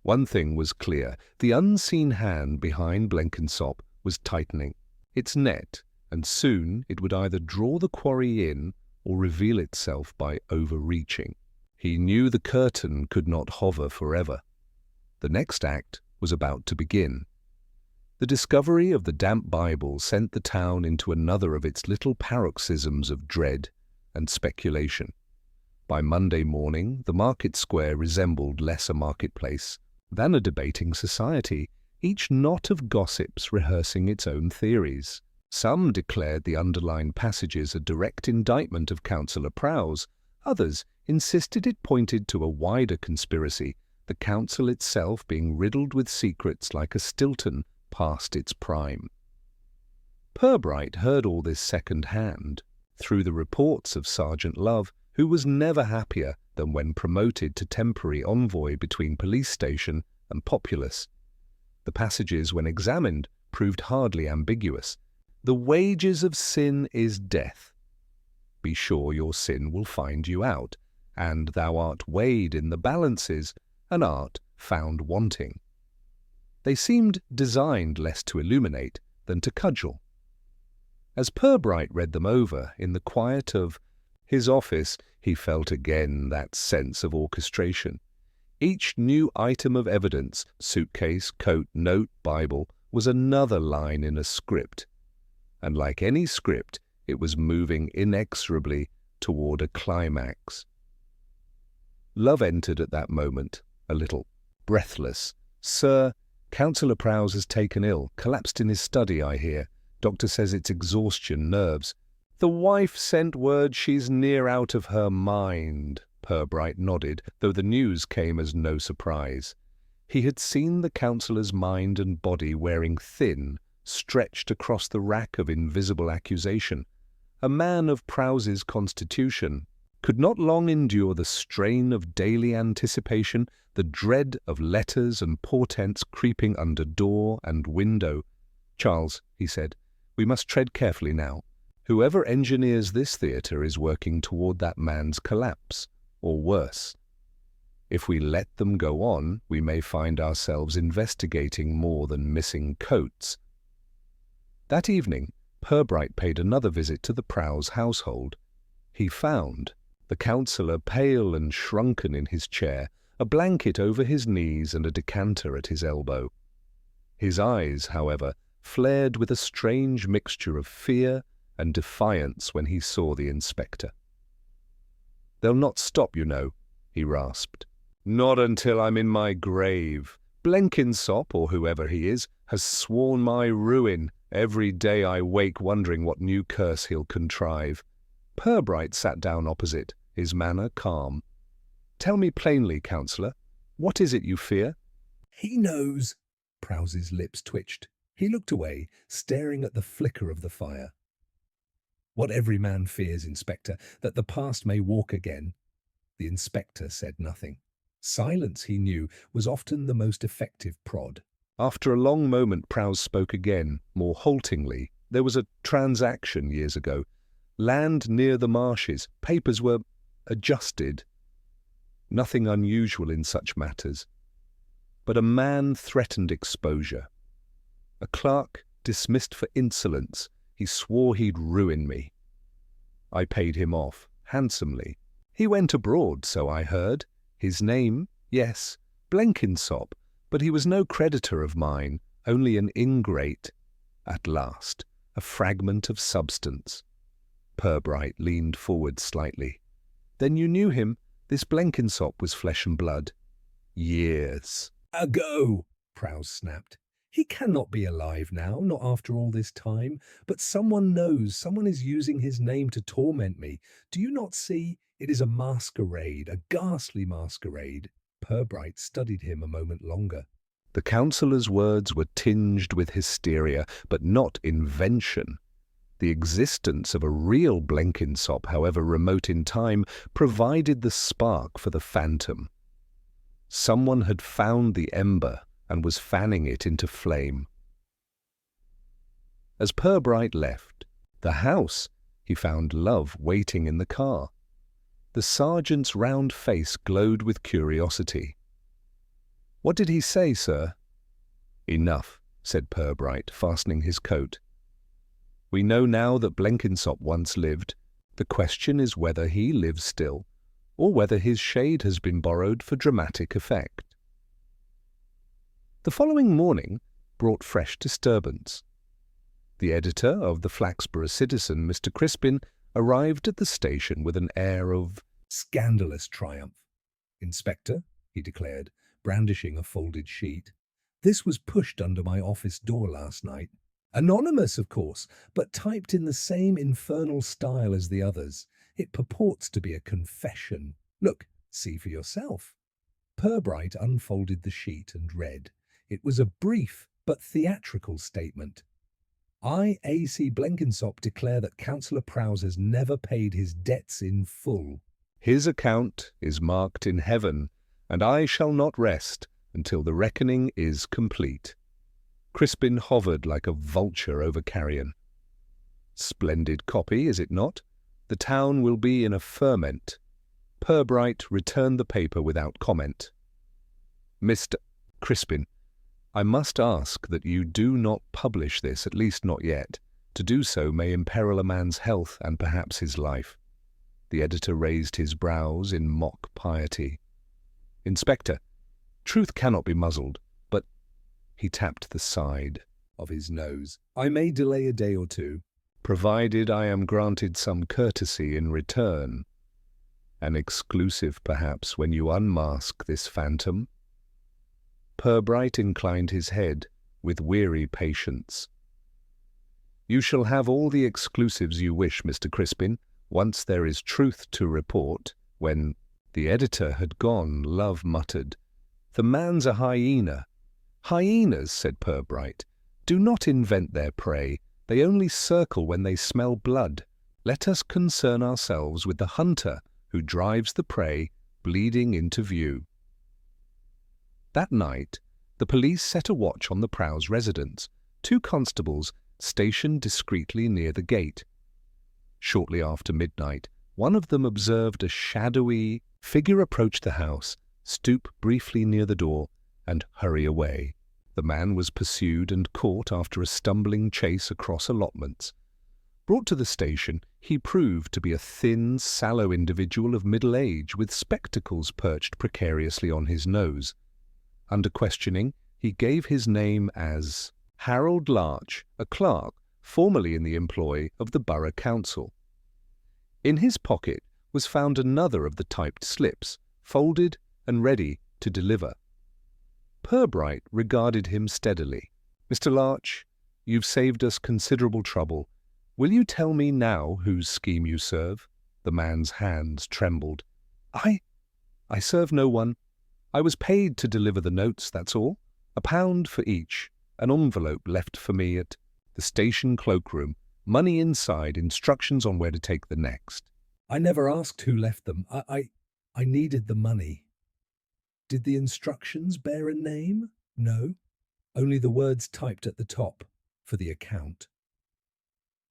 Speaker 2: One thing was clear: the unseen hand behind Blenkinsop was tightening its net, and soon it would either draw the quarry in or reveal itself by overreaching. He knew the curtain could not hover forever. The next act was about to begin. The discovery of the damp Bible sent the town into another of its little paroxysms of dread and speculation. By Monday morning, the market square resembled less a marketplace than a debating society, each knot of gossips rehearsing its own theories. Some declared the underlined passages a direct indictment of Councillor Prowse. Others insisted it pointed to a wider conspiracy, the council itself being riddled with secrets like a Stilton past its prime. Purbright heard all this second-hand, through the reports of Sergeant Love, who was never happier than when promoted to temporary envoy between police station and populace. The passages, when examined, proved hardly ambiguous. The wages of sin is death. Be sure your sin will find you out, and thou art weighed in the balances, and art found wanting. They seemed designed less to illuminate than to cudgel. As Purbright read them over in the quiet of his office, he felt again that sense of orchestration. Each new item of evidence, suitcase, coat, note, Bible, was another line in a script. And like any script, it was moving inexorably toward a climax. Love entered at that moment, a little breathless. "Sir, Councillor Prowse has taken ill, collapsed in his study, I hear. Doctor says it's exhaustion, nerves." "The wife sent word she's near out of her mind," Purbright nodded, though the news came as no surprise. He had seen the councillor's mind and body wearing thin, stretched across the rack of invisible accusation. A man of Prowse's constitution could not long endure the strain of daily anticipation, the dread of letters and portents creeping under door and window. "Charles," he said, "we must tread carefully now. Whoever engineers this theatre is working toward that man's collapse, or worse. If we let them go on, we may find ourselves investigating more than missing coats." That evening, Purbright paid another visit to the Prowse household. He found the councillor pale and shrunken in his chair, a blanket over his knees and a decanter at his elbow. His eyes, however, flared with a strange mixture of fear and defiance when he saw the inspector. "They'll not stop, you know," he rasped. "Not until I'm in my grave. Blenkinsop, or whoever he is, has sworn my ruin. Every day I wake wondering what new curse he'll contrive." Purbright sat down opposite, his manner calm. "Tell me plainly, councillor, what is it you fear?"
Speaker 1: "He knows." Prowse's lips twitched. He looked away, staring at the flicker of the fire. "What every man fears, Inspector, that the past may walk again." The inspector said nothing. Silence, he knew, was often the most effective prod.
Speaker 2: After a long moment, Prowse spoke again, more haltingly. "There was a transaction years ago. Land near the marshes. Papers were adjusted. Nothing unusual in such matters. But a man threatened exposure. A clerk dismissed for insolence. He swore he'd ruin me. I paid him off, handsomely. He went abroad, so I heard. His name, yes, Blenkinsop, but he was no creditor of mine, only an ingrate. At last, a fragment of substance." Purbright leaned forward slightly. "Then you knew him? This Blenkinsop was flesh and blood?" "Years
Speaker 1: "Ago," Prowse snapped. "He cannot be alive now, not after all this time. But someone knows, someone is using his name to torment me. Do you not see? It is a masquerade, a ghastly masquerade." Purbright studied him a moment longer.
Speaker 2: The councillor's words were tinged with hysteria, but not invention. The existence of a real Blenkinsop, however remote in time, provided the spark for the phantom. Someone had found the ember and was fanning it into flame. As Purbright left the house, he found Love waiting in the car. The sergeant's round face glowed with curiosity. "What did he say, sir?" "Enough," said Purbright, fastening his coat. "We know now that Blenkinsop once lived. The question is whether he lives still, or whether his shade has been borrowed for dramatic effect." The following morning brought fresh disturbance. The editor of the Flaxborough Citizen, Mr. Crispin, arrived at the station with an air of
Speaker 1: scandalous triumph. "Inspector," he declared, brandishing a folded sheet, "this was pushed under my office door last night. Anonymous, of course, but typed in the same infernal style as the others. It purports to be a confession. Look, see for yourself." Purbright unfolded the sheet and read. It was a brief but theatrical statement. "I, A.C. Blenkinsop, declare that Councillor Prowse has never paid his debts in full.
Speaker 2: His account is marked in heaven, and I shall not rest until the reckoning is complete." Crispin hovered like a vulture over carrion. "Splendid copy, is it not? The town will be in a ferment." Purbright returned the paper without comment. "Mr. Crispin, I must ask that you do not publish this, at least not yet. To do so may imperil a man's health and perhaps his life." The editor raised his brows in mock piety. "Inspector, truth cannot be muzzled, but—" He tapped the side
Speaker 1: of his nose. "I may delay a day or two."
Speaker 2: "Provided I am granted some courtesy in return. An exclusive, perhaps, when you unmask this phantom?" Purbright inclined his head with weary patience. "You shall have all the exclusives you wish, Mr. Crispin, once there is truth to report." When the editor had gone, Love muttered, "The man's a hyena." "Hyenas," said Purbright, "do not invent their prey. They only circle when they smell blood. Let us concern ourselves with the hunter who drives the prey bleeding into view." That night, the police set a watch on the Prowse residence, 2 constables stationed discreetly near the gate. Shortly after midnight, one of them observed a shadowy figure approach the house, stoop briefly near the door, and hurry away. The man was pursued and caught after a stumbling chase across allotments. Brought to the station, he proved to be a thin, sallow individual of middle age with spectacles perched precariously on his nose. Under questioning, he gave his name as Harold Larch, a clerk formerly in the employ of the Borough Council. In his pocket was found another of the typed slips, folded and ready to deliver. Purbright regarded him steadily. "Mr. Larch, you've saved us considerable trouble. Will you tell me now whose scheme you serve?" The man's hands trembled. I serve no one. I was paid to deliver the notes, that's all. £1 for each. An envelope left for me at the station cloakroom. Money inside, instructions on where to take the next."
Speaker 1: "I never asked who left them. I needed the money." "Did the instructions bear a name?" "No, only the words typed at the top for the account."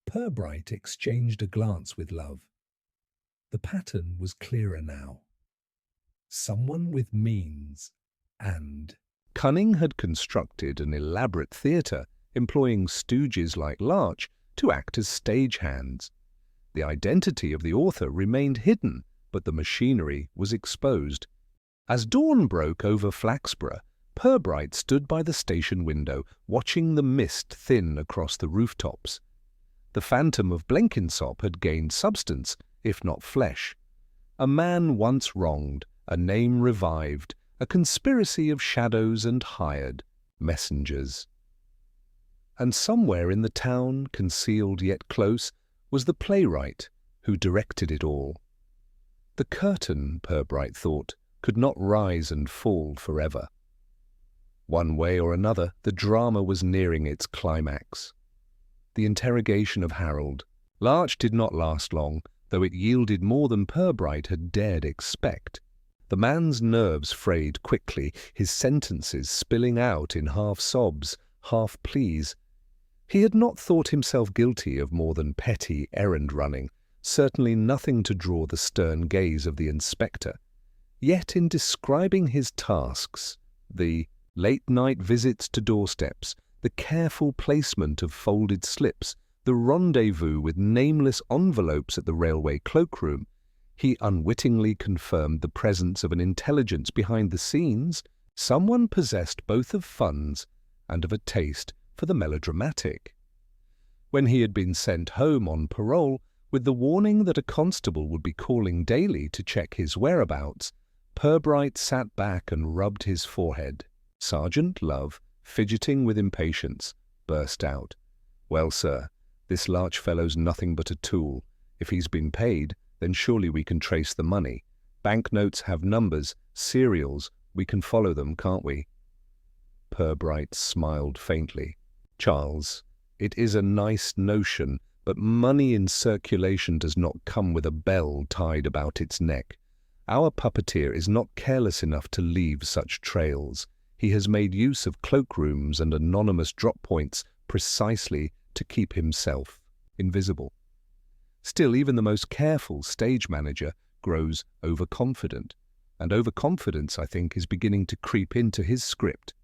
Speaker 1: Purbright exchanged a glance with Love. The pattern was clearer now. Someone with means and...
Speaker 2: Cunning had constructed an elaborate theatre, employing stooges like Larch to act as stagehands. The identity of the author remained hidden, but the machinery was exposed. As dawn broke over Flaxborough, Purbright stood by the station window, watching the mist thin across the rooftops. The phantom of Blenkinsop had gained substance, if not flesh. A man once wronged, a name revived, a conspiracy of shadows and hired messengers. And somewhere in the town, concealed yet close, was the playwright who directed it all. The curtain, Purbright thought, could not rise and fall forever. One way or another, the drama was nearing its climax. The interrogation of Harold. Larch did not last long, though it yielded more than Purbright had dared expect. The man's nerves frayed quickly, his sentences spilling out in half sobs, half pleas. He had not thought himself guilty of more than petty errand-running, certainly nothing to draw the stern gaze of the inspector. Yet in describing his tasks, the late-night visits to doorsteps, the careful placement of folded slips, the rendezvous with nameless envelopes at the railway cloakroom, he unwittingly confirmed the presence of an intelligence behind the scenes, someone possessed both of funds and of a taste for the melodramatic. When he had been sent home on parole, with the warning that a constable would be calling daily to check his whereabouts, Purbright sat back and rubbed his forehead. Sergeant Love, fidgeting with impatience, burst out, "Well, sir, this Larch fellow's nothing but a tool. If he's been paid, then surely we can trace the money. Banknotes have numbers, serials, we can follow them, can't we?" Purbright smiled faintly. "Charles, it is a nice notion, but money in circulation does not come with a bell tied about its neck. Our puppeteer is not careless enough to leave such trails. He has made use of cloakrooms and anonymous drop points precisely to keep himself invisible. Still, even the most careful stage manager grows overconfident, and overconfidence, I think, is beginning to creep into his script."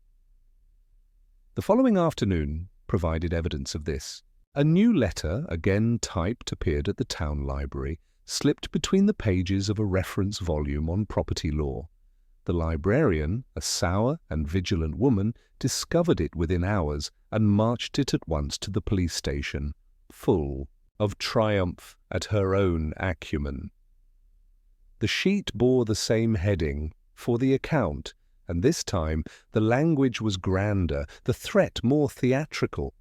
Speaker 2: The following afternoon provided evidence of this. A new letter, again typed, appeared at the town library, slipped between the pages of a reference volume on property law. The librarian, a sour and vigilant woman, discovered it within hours and marched it at once to the police station, full of triumph at her own acumen. The sheet bore the same heading, "For the account," and this time the language was grander, the threat more theatrical.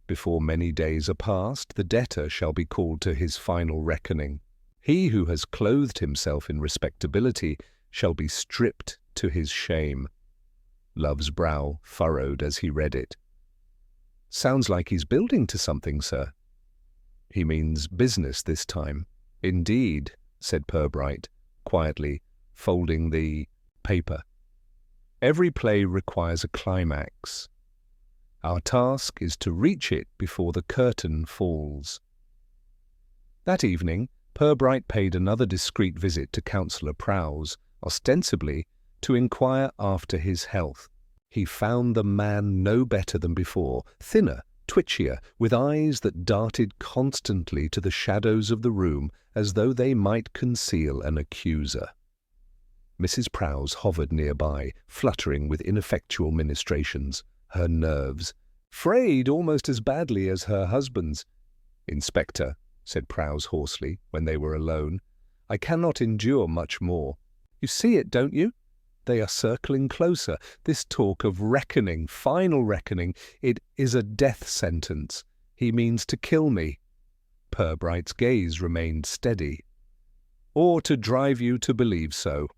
Speaker 2: Before many days are past, the debtor shall be called to his final reckoning. He who has clothed himself in respectability shall be stripped to his shame. Love's brow furrowed as he read it. Sounds like he's building to something, sir. He means business this time. Indeed, said Purbright, quietly, folding the paper. Every play requires a climax. Our task is to reach it before the curtain falls. That evening, Purbright paid another discreet visit to Councillor Prowse, ostensibly to inquire after his health. He found the man no better than before, thinner, twitchier, with eyes that darted constantly to the shadows of the room as though they might conceal an accuser. Mrs. Prowse hovered nearby, fluttering with ineffectual ministrations, her nerves frayed almost as badly as her husband's. "Inspector," said Prowse hoarsely, when they were alone, "I cannot endure much more. You see it, don't you? They are circling closer. This talk of reckoning, final reckoning, it is a death sentence. He means to kill me." Purbright's gaze remained steady. "Or to drive you to believe so.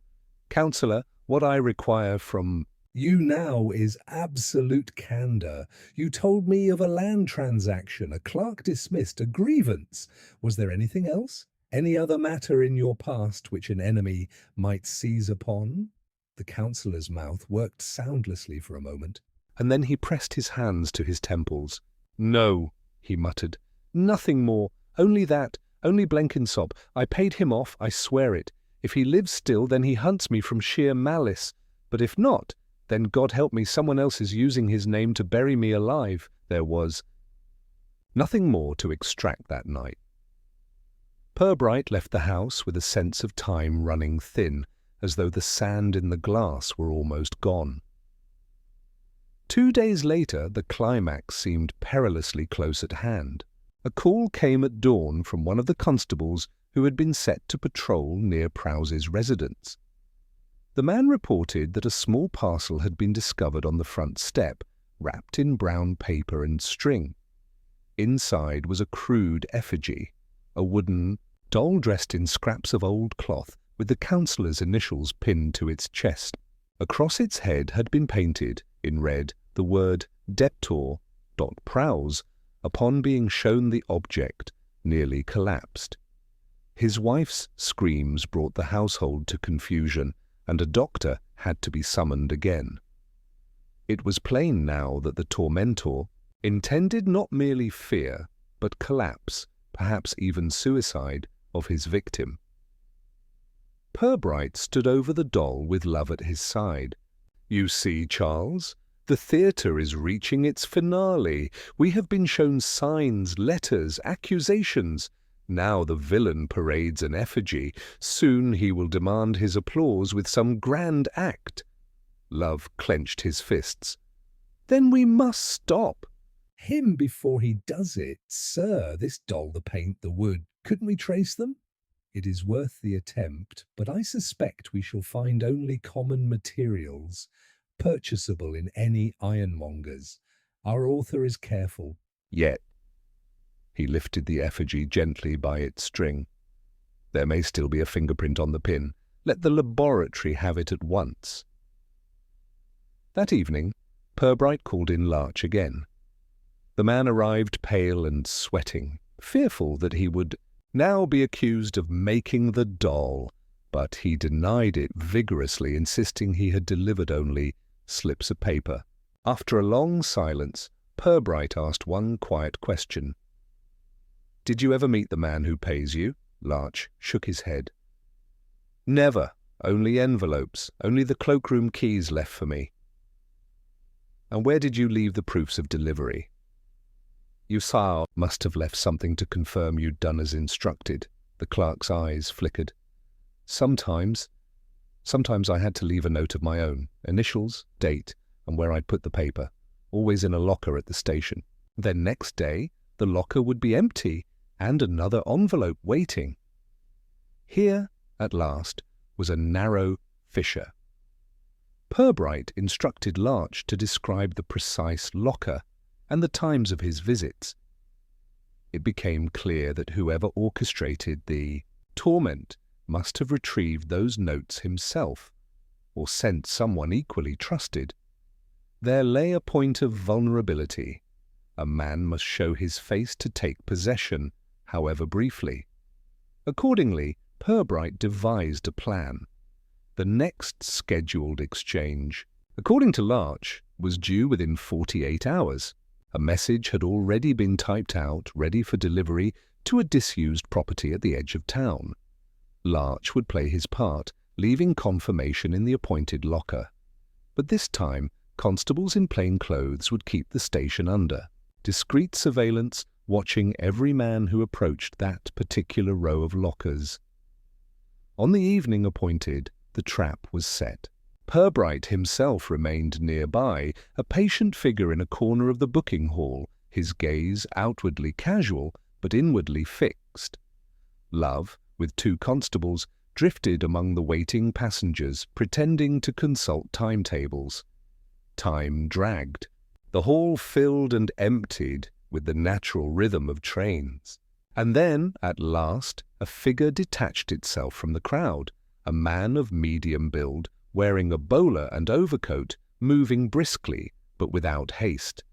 Speaker 2: Councillor, what I require from
Speaker 1: you now is absolute candour. You told me of a land transaction, a clerk dismissed, a grievance. Was there anything else? Any other matter in your past which an enemy might seize upon?" The councillor's mouth worked soundlessly for a moment,
Speaker 2: and then he pressed his hands to his temples. "No," he muttered, "nothing more. Only that, only Blenkinsop. I paid him off, I swear it. If he lives still, then he hunts me from sheer malice. But if not, then God help me, someone else is using his name to bury me alive." There was nothing more to extract that night. Purbright left the house with a sense of time running thin, as though the sand in the glass were almost gone. 2 days later, the climax seemed perilously close at hand. A call came at dawn from one of the constables who had been set to patrol near Prowse's residence. The man reported that a small parcel had been discovered on the front step, wrapped in brown paper and string. Inside was a crude effigy, a wooden doll dressed in scraps of old cloth with the councillor's initials pinned to its chest. Across its head had been painted, in red, the word Debtor. Prowse. Upon being shown the object, nearly collapsed. His wife's screams brought the household to confusion, and a doctor had to be summoned again. It was plain now that the tormentor intended not merely fear, but collapse, perhaps even suicide, of his victim. Purbright stood over the doll with Love at his side. "You see, Charles, the theatre is reaching its finale. We have been shown signs, letters, accusations. Now the villain parades an effigy. Soon he will demand his applause with some grand act." Love clenched his fists. "Then we must stop."
Speaker 1: "Him before he does it, sir. This doll, the paint, the wood. Couldn't we trace them?" "It is worth the attempt, but I suspect we shall find only common materials, purchasable in any ironmonger's. Our author is careful."
Speaker 2: "Yet," he lifted the effigy gently by its string, "there may still be a fingerprint on the pin. Let the laboratory have it at once." That evening, Purbright called in Larch again. The man arrived pale and sweating, fearful that he would now be accused of making the doll, but he denied it vigorously, insisting he had delivered only slips of paper. After a long silence, Purbright asked one quiet question. "Did you ever meet the man who pays you?" Larch shook his head. "Never. Only envelopes, only the cloakroom keys left for me." And where did you leave the proofs of delivery? Usao must have left something to confirm you'd done as instructed. The clerk's eyes flickered. Sometimes I had to leave a note of my own, initials, date, and where I'd put the paper, always in a locker at the station. Then next day, the locker would be empty and another envelope waiting. Here, at last, was a narrow fissure. Purbright instructed Larch to describe the precise locker and the times of his visits. It became clear that whoever orchestrated the torment must have retrieved those notes himself, or sent someone equally trusted. There lay a point of vulnerability. A man must show his face to take possession, however briefly. Accordingly, Purbright devised a plan. The next scheduled exchange, according to Larch, was due within 48 hours. A message had already been typed out, ready for delivery to a disused property at the edge of town. Larch would play his part, leaving confirmation in the appointed locker. But this time, constables in plain clothes would keep the station under discreet surveillance, watching every man who approached that particular row of lockers. On the evening appointed, the trap was set. Purbright himself remained nearby, a patient figure in a corner of the booking hall, his gaze outwardly casual but inwardly fixed. Love, with 2 constables, drifted among the waiting passengers, pretending to consult timetables. Time dragged. The hall filled and emptied with the natural rhythm of trains. And then, at last, a figure detached itself from the crowd, a man of medium build, wearing a bowler and overcoat, moving briskly, but without haste.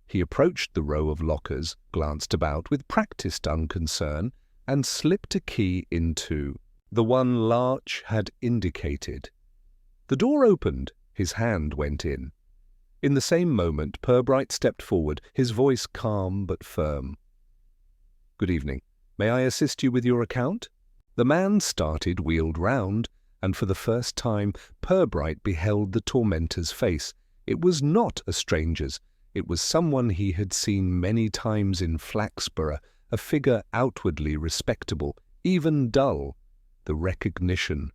Speaker 2: He approached the row of lockers, glanced about with practised unconcern, and slipped a key into the one Larch had indicated. The door opened. His hand went in. In the same moment, Purbright stepped forward, his voice calm but firm. "Good evening. May I assist you with your account?" The man started, wheeled round, and for the first time Purbright beheld the tormentor's face. It was not a stranger's. It was someone he had seen many times in Flaxborough, a figure outwardly respectable, even dull. The recognition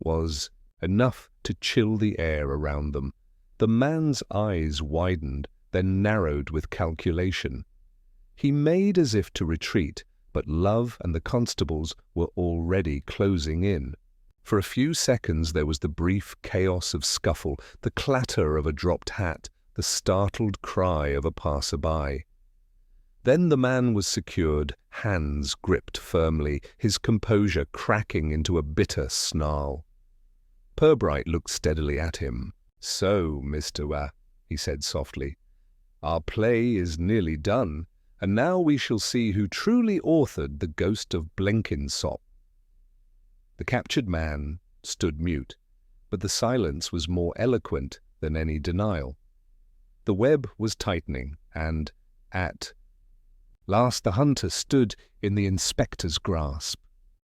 Speaker 2: was enough to chill the air around them. The man's eyes widened, then narrowed with calculation. He made as if to retreat, but Love and the constables were already closing in. For a few seconds there was the brief chaos of scuffle, the clatter of a dropped hat, the startled cry of a passer-by. Then the man was secured, hands gripped firmly, his composure cracking into a bitter snarl. Purbright looked steadily at him. "So, Mr. he said softly, "our play is nearly done, and now we shall see who truly authored the Ghost of Blenkinsop." The captured man stood mute, but the silence was more eloquent than any denial. The web was tightening, and, at last, the hunter stood in the inspector's grasp.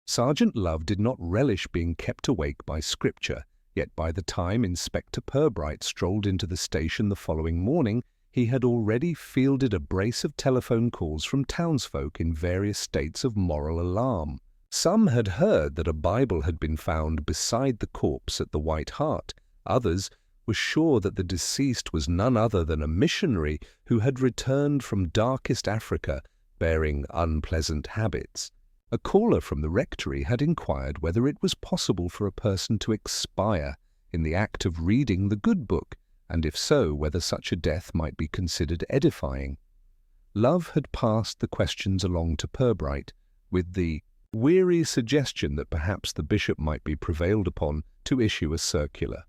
Speaker 2: Sergeant Love did not relish being kept awake by Scripture, yet by the time Inspector Purbright strolled into the station the following morning, he had already fielded a brace of telephone calls from townsfolk in various states of moral alarm. Some had heard that a Bible had been found beside the corpse at the White Hart. Others were sure that the deceased was none other than a missionary who had returned from darkest Africa bearing unpleasant habits. A caller from the rectory had inquired whether it was possible for a person to expire in the act of reading the good book, and if so, whether such a death might be considered edifying. Love had passed the questions along to Purbright, with the weary suggestion that perhaps the bishop might be prevailed upon to issue a circular.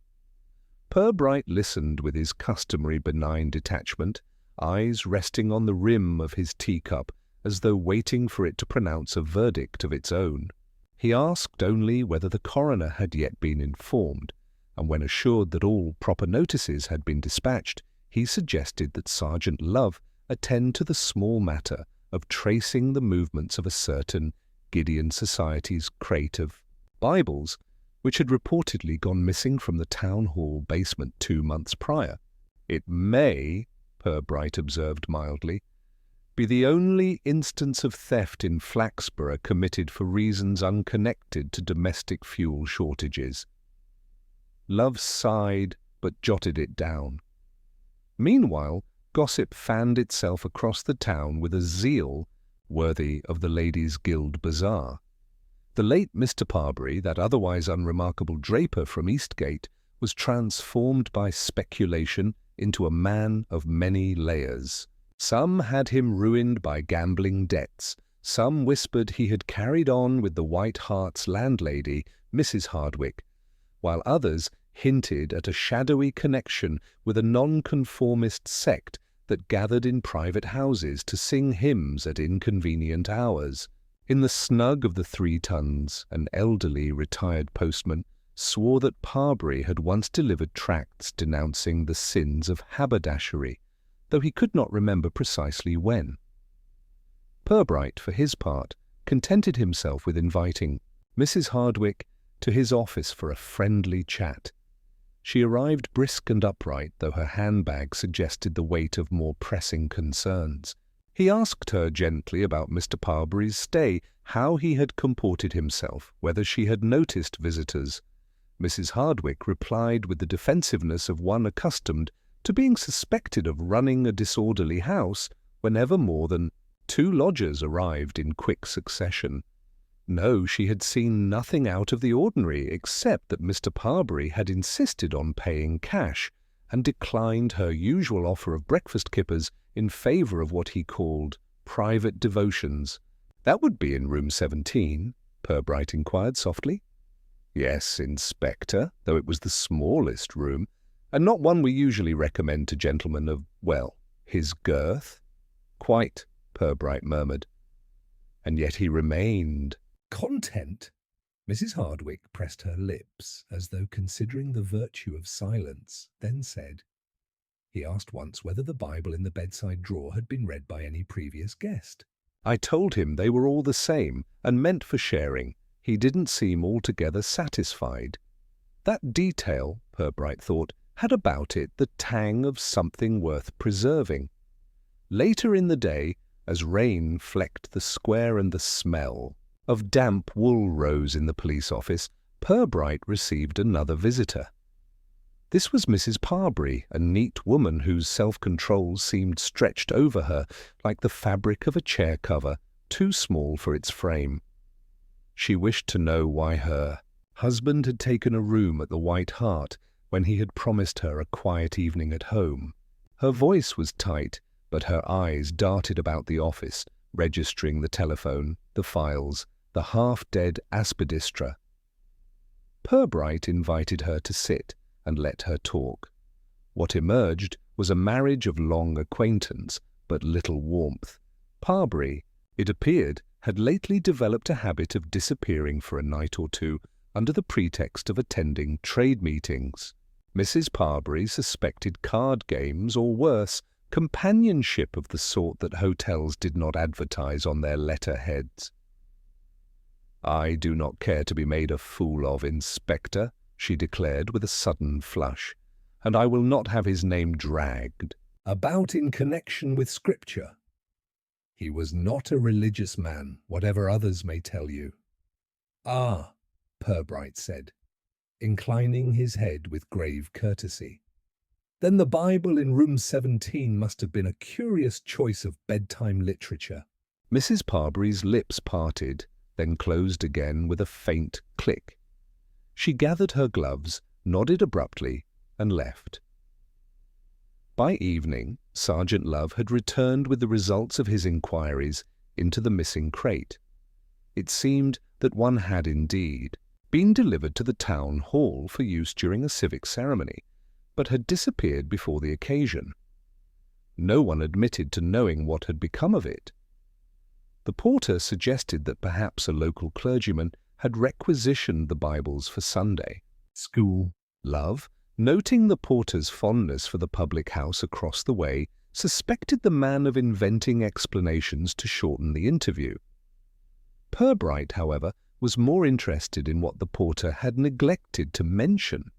Speaker 2: Purbright listened with his customary benign detachment, eyes resting on the rim of his teacup, as though waiting for it to pronounce a verdict of its own. He asked only whether the coroner had yet been informed, and when assured that all proper notices had been dispatched, he suggested that Sergeant Love attend to the small matter of tracing the movements of a certain Gideon Society's crate of Bibles, which had reportedly gone missing from the town hall basement 2 months prior. It may, Purbright observed mildly, be the only instance of theft in Flaxborough committed for reasons unconnected to domestic fuel shortages. Love sighed, but jotted it down. Meanwhile, gossip fanned itself across the town with a zeal worthy of the Ladies' Guild Bazaar. The late Mr. Parbury, that otherwise unremarkable draper from Eastgate, was transformed by speculation into a man of many layers. Some had him ruined by gambling debts, some whispered he had carried on with the White Hart's landlady, Mrs. Hardwick, while others hinted at a shadowy connection with a nonconformist sect that gathered in private houses to sing hymns at inconvenient hours. In the snug of the 3 Tons, an elderly retired postman swore that Parbury had once delivered tracts denouncing the sins of haberdashery, though he could not remember precisely when. Purbright, for his part, contented himself with inviting Mrs. Hardwick to his office for a friendly chat. She arrived brisk and upright, though her handbag suggested the weight of more pressing concerns. He asked her gently about Mr. Parbury's stay, how he had comported himself, whether she had noticed visitors. Mrs. Hardwick replied with the defensiveness of one accustomed to being suspected of running a disorderly house whenever more than 2 lodgers arrived in quick succession. No, she had seen nothing out of the ordinary, except that Mr. Parbury had insisted on paying cash and declined her usual offer of breakfast kippers in favour of what he called private devotions. "That would be in room 17, Purbright inquired softly. "Yes, Inspector, though it was the smallest room, and not one we usually recommend to gentlemen of, well, his girth." "Quite," Purbright murmured. "And yet he remained."
Speaker 1: Content? Mrs. Hardwick pressed her lips as though considering the virtue of silence, then said, "He asked once whether the Bible in the bedside drawer had been read by any previous guest."
Speaker 2: "I told him they were all the same and meant for sharing. He didn't seem altogether satisfied." That detail, Purbright thought, had about it the tang of something worth preserving. Later in the day, as rain flecked the square and the smell of damp wool rose in the police office, Purbright received another visitor. This was Mrs. Parbury, a neat woman whose self-control seemed stretched over her like the fabric of a chair cover, too small for its frame. She wished to know why her husband had taken a room at the White Hart when he had promised her a quiet evening at home. Her voice was tight, but her eyes darted about the office, registering the telephone, the files, the half-dead aspidistra. Purbright invited her to sit and let her talk. What emerged was a marriage of long acquaintance, but little warmth. Parbury, it appeared, had lately developed a habit of disappearing for a night or two under the pretext of attending trade meetings. Mrs. Parbury suspected card games, or worse, companionship of the sort that hotels did not advertise on their letterheads. "I do not care to be made a fool of, Inspector," she declared with a sudden flush, "and I will not have his name dragged."
Speaker 1: About in connection with Scripture. He was not a religious man, whatever others may tell you. "Ah," Purbright said, inclining his head with grave courtesy. "Then the Bible in room 17 must have been a curious choice of bedtime literature."
Speaker 2: Mrs. Parbury's lips parted, then closed again with a faint click. She gathered her gloves, nodded abruptly, and left. By evening, Sergeant Love had returned with the results of his inquiries into the missing crate. It seemed that one had indeed been delivered to the town hall for use during a civic ceremony, but had disappeared before the occasion. No one admitted to knowing what had become of it. The porter suggested that perhaps a local clergyman had requisitioned the Bibles for Sunday school. Love, noting the porter's fondness for the public house across the way, suspected the man of inventing explanations to shorten the interview. Purbright, however, was more interested in what the porter had neglected to mention.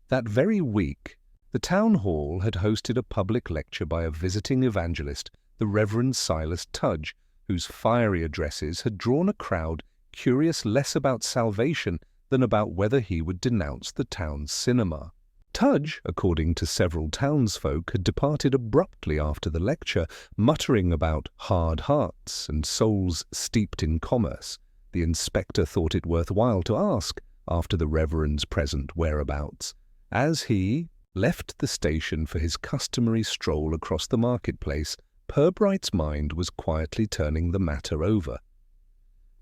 Speaker 2: That very week, The town hall had hosted a public lecture by a visiting evangelist, the Reverend Silas Tudge, whose fiery addresses had drawn a crowd curious less about salvation than about whether he would denounce the town's cinema. Tudge, according to several townsfolk, had departed abruptly after the lecture, muttering about hard hearts and souls steeped in commerce. The inspector thought it worthwhile to ask after the Reverend's present whereabouts, as he left the station for his customary stroll across the marketplace. Purbright's mind was quietly turning the matter over.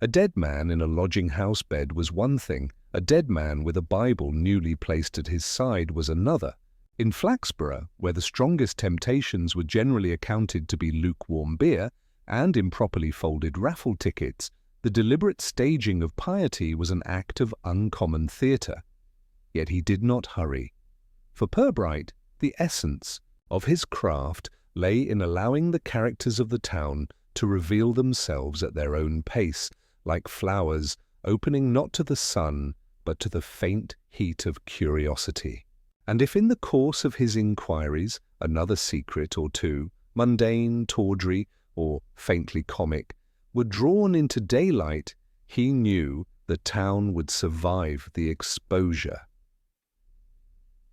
Speaker 2: A dead man in a lodging-house bed was one thing, a dead man with a Bible newly placed at his side was another. In Flaxborough, where the strongest temptations were generally accounted to be lukewarm beer and improperly folded raffle tickets, the deliberate staging of piety was an act of uncommon theatre. Yet he did not hurry. For Purbright, the essence of his craft lay in allowing the characters of the town to reveal themselves at their own pace, like flowers opening not to the sun, but to the faint heat of curiosity. And if in the course of his inquiries another secret or two, mundane, tawdry, or faintly comic, were drawn into daylight, he knew the town would survive the exposure.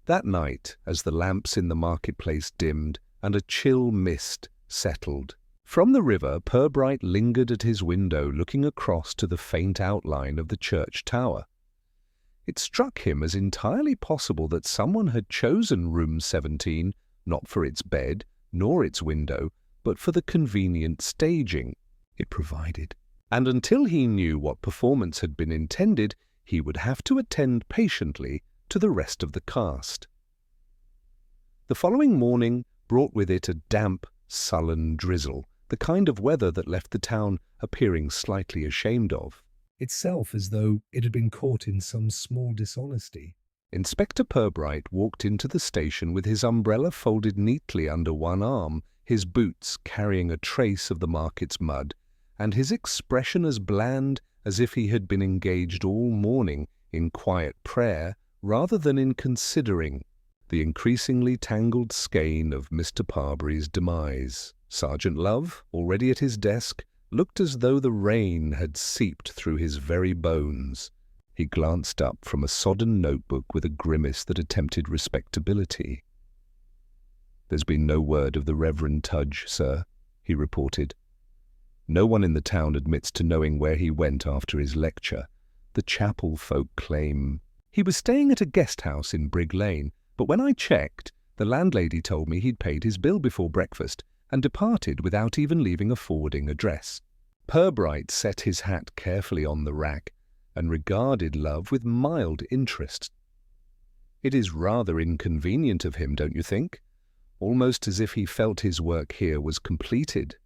Speaker 2: That night, as the lamps in the marketplace dimmed and a chill mist settled, from the river Purbright lingered at his window looking across to the faint outline of the church tower. It struck him as entirely possible that someone had chosen room 17 not for its bed nor its window, but for the convenient staging it provided. And until he knew what performance had been intended, he would have to attend patiently to the rest of the cast. The following morning brought with it a damp, sullen drizzle, the kind of weather that left the town appearing slightly ashamed of
Speaker 1: itself, as though it had been caught in some small dishonesty.
Speaker 2: Inspector Purbright walked into the station with his umbrella folded neatly under one arm, his boots carrying a trace of the market's mud, and his expression as bland as if he had been engaged all morning in quiet prayer rather than in considering the increasingly tangled skein of Mr. Parbury's demise. Sergeant Love, already at his desk, looked as though the rain had seeped through his very bones. He glanced up from a sodden notebook with a grimace that attempted respectability. "There's been no word of the Reverend Tudge, sir," he reported. "No one in the town admits to knowing where he went after his lecture. The chapel folk claim he was staying at a guest house in Brig Lane, but when I checked, the landlady told me he'd paid his bill before breakfast and departed without even leaving a forwarding address." Purbright set his hat carefully on the rack and regarded Love with mild interest. "It is rather inconvenient of him, don't you think? Almost as if he felt his work here was completed."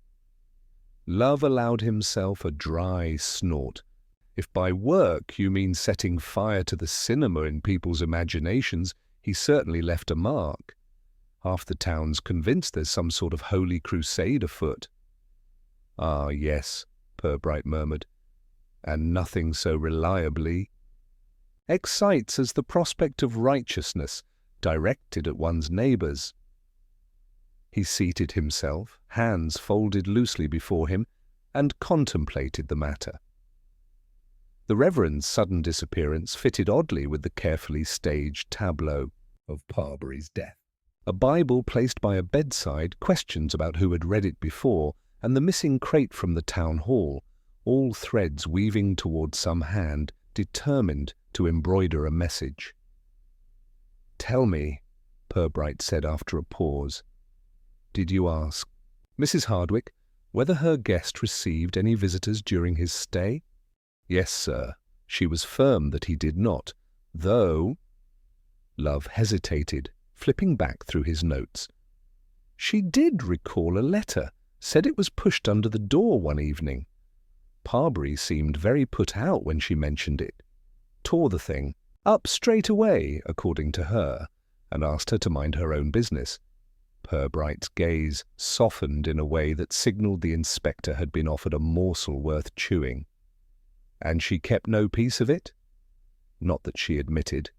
Speaker 2: Love allowed himself a dry snort. "If by work you mean setting fire to the cinema in people's imaginations, he certainly left a mark. Half the town's convinced there's some sort of holy crusade afoot." "Ah, yes," Purbright murmured, "and nothing so reliably excites as the prospect of righteousness directed at one's neighbours." He seated himself, hands folded loosely before him, and contemplated the matter. The Reverend's sudden disappearance fitted oddly with the carefully staged tableau
Speaker 1: Of Parbury's death.
Speaker 2: a Bible placed by a bedside, questions about who had read it before, and the missing crate from the town hall, all threads weaving toward some hand determined to embroider a message. "Tell me," Purbright said after a pause, "did you ask Mrs. Hardwick whether her guest received any visitors during his stay?" "Yes, sir. She was firm that he did not, though—" Love hesitated, flipping back through his notes. "She did recall a letter, said it was pushed under the door one evening. Parbury seemed very put out when she mentioned it. Tore the thing up straight away, according to her, and asked her to mind her own business." Purbright's gaze softened in a way that signalled the inspector had been offered a morsel worth chewing. "And she kept no piece of it?" "Not that she admitted."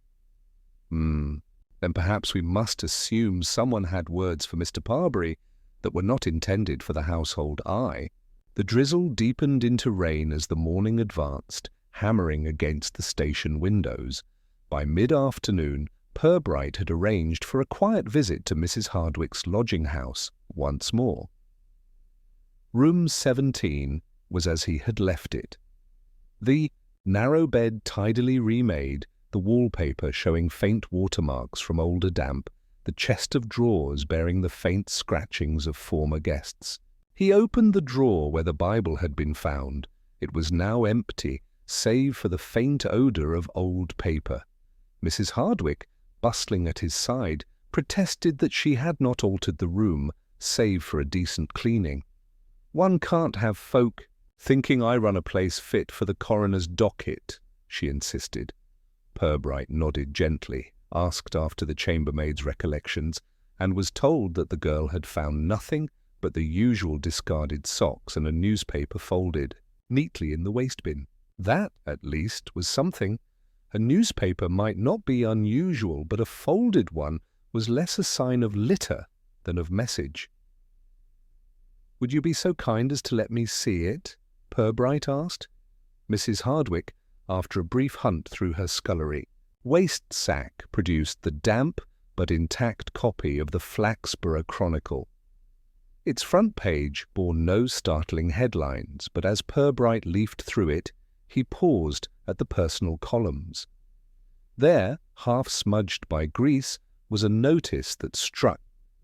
Speaker 2: Let then perhaps we must assume someone had words for Mr. Purbright that were not intended for the household eye. The drizzle deepened into rain as the morning advanced, hammering against the station windows. By mid-afternoon, Purbright had arranged for a quiet visit to Mrs. Hardwick's lodging house once more. Room 17 was as he had left it. The narrow bed tidily remade, the wallpaper showing faint watermarks from older damp, the chest of drawers bearing the faint scratchings of former guests. He opened the drawer where the Bible had been found. It was now empty, save for the faint odour of old paper. Mrs. Hardwick, bustling at his side, protested that she had not altered the room, save for a decent cleaning. "One can't have folk thinking I run a place fit for the coroner's docket," she insisted. Purbright nodded gently, asked after the chambermaid's recollections, and was told that the girl had found nothing but the usual discarded socks and a newspaper folded neatly in the waste bin. That, at least, was something. A newspaper might not be unusual, but a folded one was less a sign of litter than of message. "Would you be so kind as to let me see it?" Purbright asked. Mrs. Hardwick, after a brief hunt through her scullery, waste sack produced the damp but intact copy of the Flaxborough Chronicle. Its front page bore no startling headlines, but as Purbright leafed through it, he paused at the personal columns. There, half smudged by grease, was a notice that struck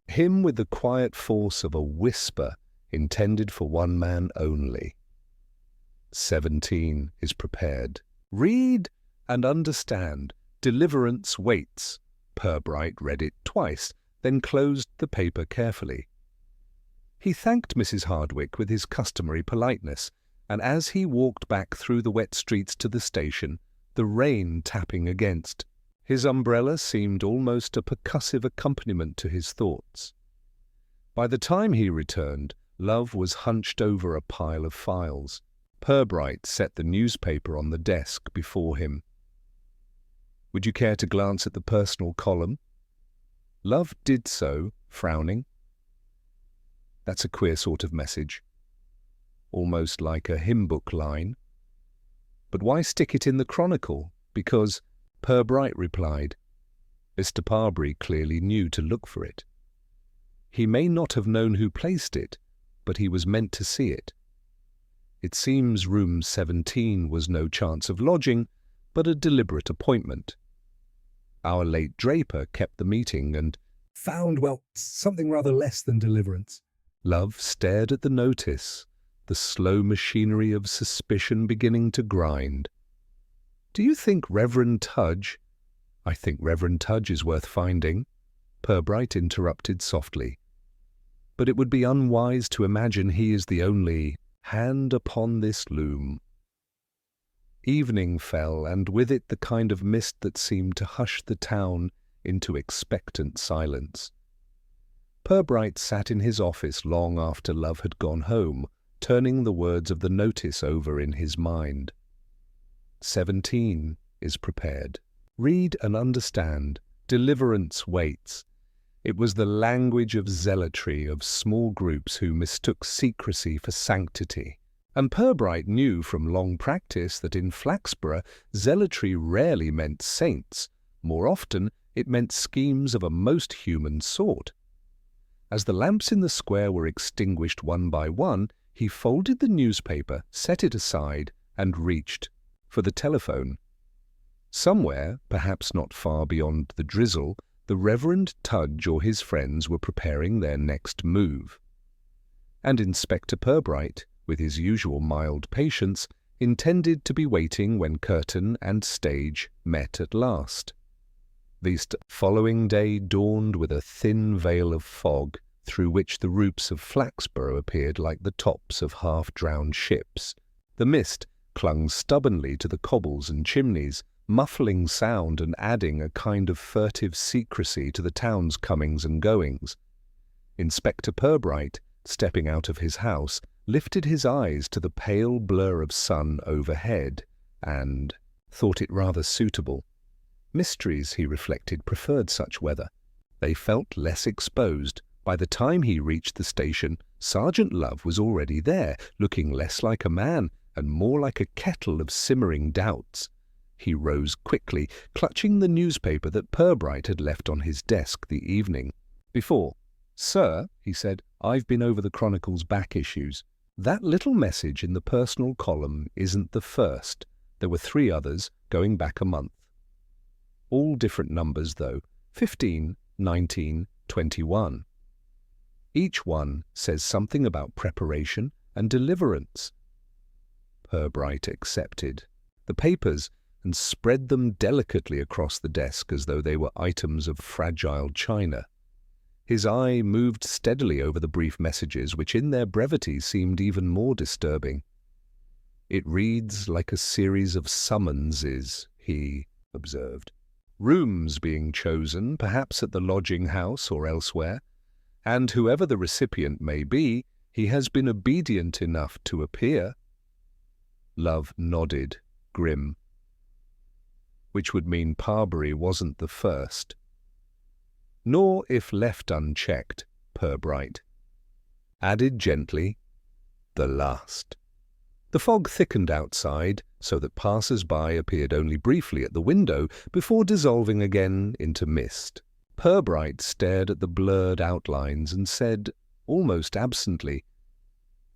Speaker 2: him with the quiet force of a whisper intended for one man only. 17 is prepared. Read and understand. Deliverance waits. Purbright read it twice, then closed the paper carefully. He thanked Mrs. Hardwick with his customary politeness, and as he walked back through the wet streets to the station, the rain tapping against, his umbrella seemed almost a percussive accompaniment to his thoughts. By the time he returned, Love was hunched over a pile of files. Purbright set the newspaper on the desk before him. "Would you care to glance at the personal column?" Love did so, frowning. "That's a queer sort of message. Almost like a hymn book line. But why stick it in the Chronicle? Because," Purbright replied, "Mr. Purbright clearly knew to look for it. He may not have known who placed it, but he was meant to see it. It seems room 17 was no chance of lodging, but a deliberate appointment. Our late draper kept the meeting and
Speaker 1: Found, well, something rather less than deliverance."
Speaker 2: Love stared at the notice, the slow machinery of suspicion beginning to grind. "Do you think Reverend Tudge—" "I think Reverend Tudge is worth finding," Purbright interrupted softly. "But it would be unwise to imagine he is the only hand upon this loom." Evening fell, and with it the kind of mist that seemed to hush the town into expectant silence. Purbright sat in his office long after Love had gone home, turning the words of the notice over in his mind. 17 is prepared. Read and understand. Deliverance waits. It was the language of zealotry of small groups who mistook secrecy for sanctity. And Purbright knew from long practice that in Flaxborough zealotry rarely meant saints. More often it meant schemes of a most human sort. As the lamps in the square were extinguished one by one, he folded the newspaper, set it aside, and reached for the telephone. Somewhere, perhaps not far beyond the drizzle, the Reverend Tudge or his friends were preparing their next move. And Inspector Purbright, with his usual mild patience, intended to be waiting when curtain and stage met at last. The following day dawned with a thin veil of fog, through which the roofs of Flaxborough appeared like the tops of half-drowned ships. The mist clung stubbornly to the cobbles and chimneys, muffling sound and adding a kind of furtive secrecy to the town's comings and goings. Inspector Purbright, stepping out of his house, lifted his eyes to the pale blur of sun overhead, and thought it rather suitable. Mysteries, he reflected, preferred such weather. They felt less exposed. By the time he reached the station, Sergeant Love was already there, looking less like a man and more like a kettle of simmering doubts. He rose quickly, clutching the newspaper that Purbright had left on his desk the evening before. "Sir," he said, "I've been over the Chronicle's back issues. That little message in the personal column isn't the first. There were 3 others going back a month. All different numbers, though, 15, 19, 21. Each one says something about preparation and deliverance." Purbright accepted the papers and spread them delicately across the desk as though they were items of fragile china. His eye moved steadily over the brief messages, which in their brevity seemed even more disturbing. "It reads like a series of summonses," he observed. "Rooms being chosen, perhaps at the lodging house or elsewhere, and whoever the recipient may be, he has been obedient enough to appear." Love nodded, grim. Which would mean Parbury wasn't the first. Nor, if left unchecked, Purbright added gently, the last. The fog thickened outside, so that passers-by appeared only briefly at the window before dissolving again into mist. Purbright stared at the blurred outlines and said, almost absently,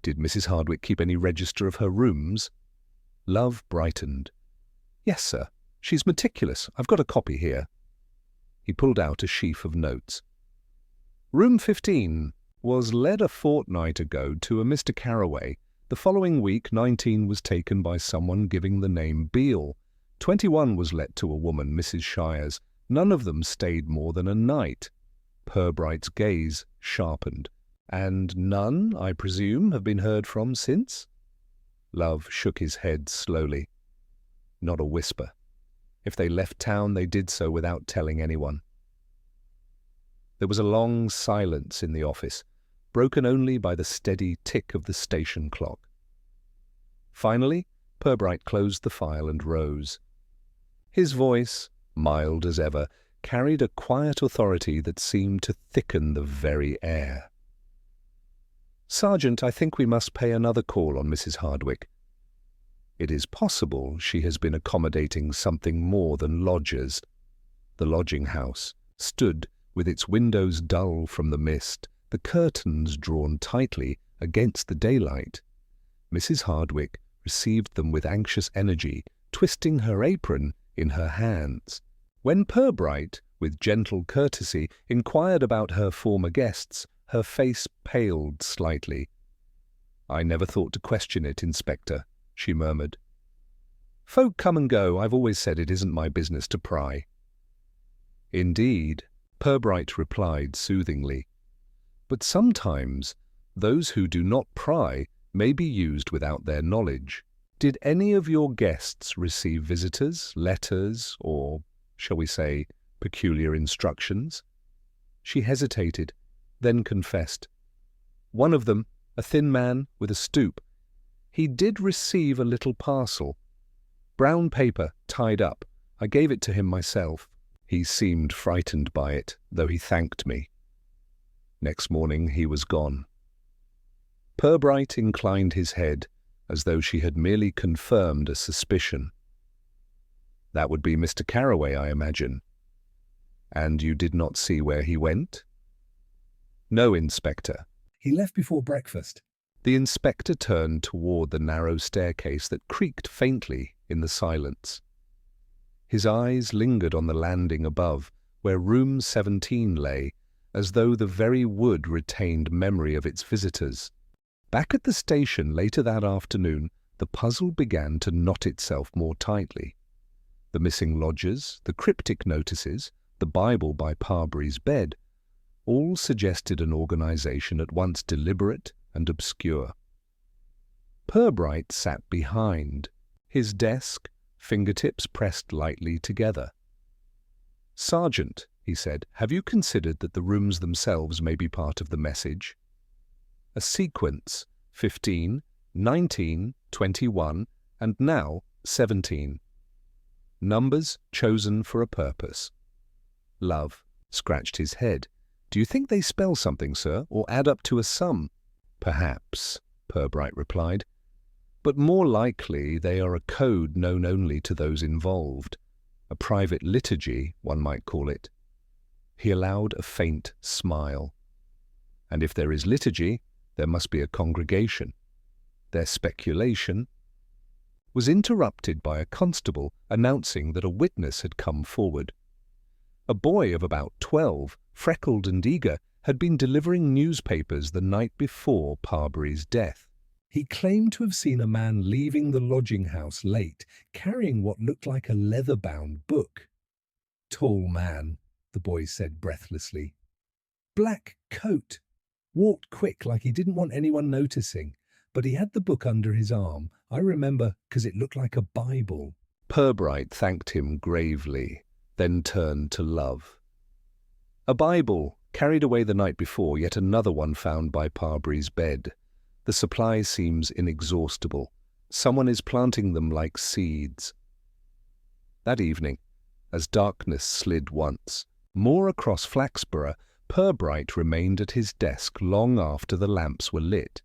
Speaker 2: "Did Mrs. Hardwick keep any register of her rooms?" Love brightened. "Yes, sir. She's meticulous. I've got a copy here." He pulled out a sheaf of notes. "Room 15 was led a fortnight ago to a Mr. Carraway. The following week, 19 was taken by someone giving the name Beale. 21 was let to a woman, Mrs. Shires. None of them stayed more than a night." Purbright's gaze sharpened. "And none, I presume, have been heard from since?" Love shook his head slowly. "Not a whisper. If they left town, they did so without telling anyone." There was a long silence in the office, broken only by the steady tick of the station clock. Finally, Purbright closed the file and rose. His voice, mild as ever, carried a quiet authority that seemed to thicken the very air. "Sergeant, I think we must pay another call on Mrs. Hardwick. It is possible she has been accommodating something more than lodgers." The lodging-house stood with its windows dull from the mist, the curtains drawn tightly against the daylight. Mrs. Hardwick received them with anxious energy, twisting her apron in her hands. When Purbright, with gentle courtesy, inquired about her former guests, her face paled slightly. "I never thought to question it, Inspector," she murmured. "Folk come and go. I've always said it isn't my business to pry." "Indeed," Purbright replied soothingly. "But sometimes those who do not pry may be used without their knowledge. Did any of your guests receive visitors, letters, or, shall we say, peculiar instructions?" She hesitated, then confessed. "One of them, a thin man with a stoop. He did receive a little parcel. Brown paper, tied up. I gave it to him myself. He seemed frightened by it, though he thanked me. Next morning he was gone." Purbright inclined his head, as though she had merely confirmed a suspicion. "That would be Mr. Carraway, I imagine. And you did not see where he went?" "No, Inspector."
Speaker 1: He left before breakfast.
Speaker 2: The inspector turned toward the narrow staircase that creaked faintly in the silence. His eyes lingered on the landing above, where room 17 lay, as though the very wood retained memory of its visitors. Back at the station later that afternoon, the puzzle began to knot itself more tightly. The missing lodgers, the cryptic notices, the Bible by Parbury's bed, all suggested an organization at once deliberate and obscure. Purbright sat behind, his desk, fingertips pressed lightly together. "Sergeant," he said, "have you considered that the rooms themselves may be part of the message? A sequence, 15, 19, 21, and now 17. numbers chosen for a purpose. Love scratched his head. "Do you think they spell something, sir, or add up to a sum?" "Perhaps," Purbright replied. "But more likely they are a code known only to those involved. A private liturgy, one might call it." He allowed a faint smile. "And if there is liturgy, there must be a congregation." Their speculation was interrupted by a constable announcing that a witness had come forward. A boy of about 12, freckled and eager, had been delivering newspapers the night before Parbury's death.
Speaker 1: He claimed to have seen a man leaving the lodging house late, carrying what looked like a leather-bound book. "Tall man," the boy said breathlessly. "Black coat. Walked quick like he didn't want anyone noticing, but he had the book under his arm. I remember, 'cause it looked like a Bible."
Speaker 2: Purbright thanked him gravely, then turned to Love. "A Bible, carried away the night before, yet another one found by Parbury's bed. The supply seems inexhaustible. Someone is planting them like seeds." That evening, as darkness slid once more across Flaxborough, Purbright remained at his desk long after the lamps were lit.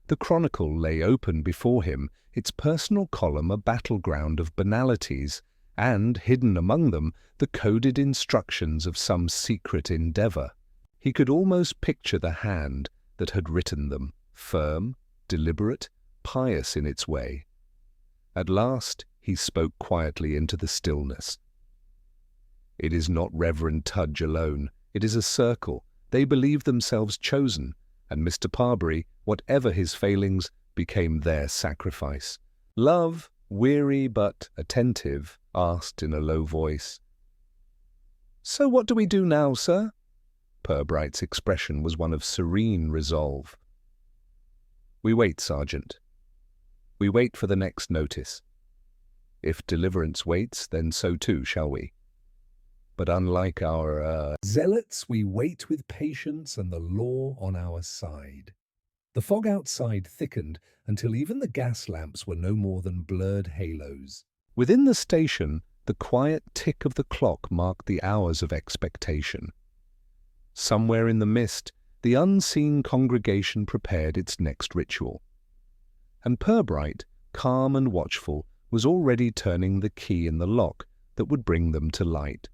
Speaker 2: The Chronicle lay open before him, its personal column a battleground of banalities, and, hidden among them, the coded instructions of some secret endeavour. He could almost picture the hand that had written them, firm, deliberate, pious in its way. At last he spoke quietly into the stillness. "It is not Reverend Tudge alone. It is a circle. They believe themselves chosen, and Mr. Parbury, whatever his failings, became their sacrifice." Love, weary but attentive, asked in a low voice, "So what do we do now, sir?" Purbright's expression was one of serene resolve. "We wait, Sergeant. We wait for the next notice. If deliverance waits, then so too shall we. But unlike our
Speaker 1: zealots, we wait with patience and the law on our side." The fog outside thickened until even the gas lamps were no more than blurred halos.
Speaker 2: Within the station, the quiet tick of the clock marked the hours of expectation. Somewhere in the mist, the unseen congregation prepared its next ritual. And Purbright, calm and watchful, was already turning the key in the lock that would bring them to light.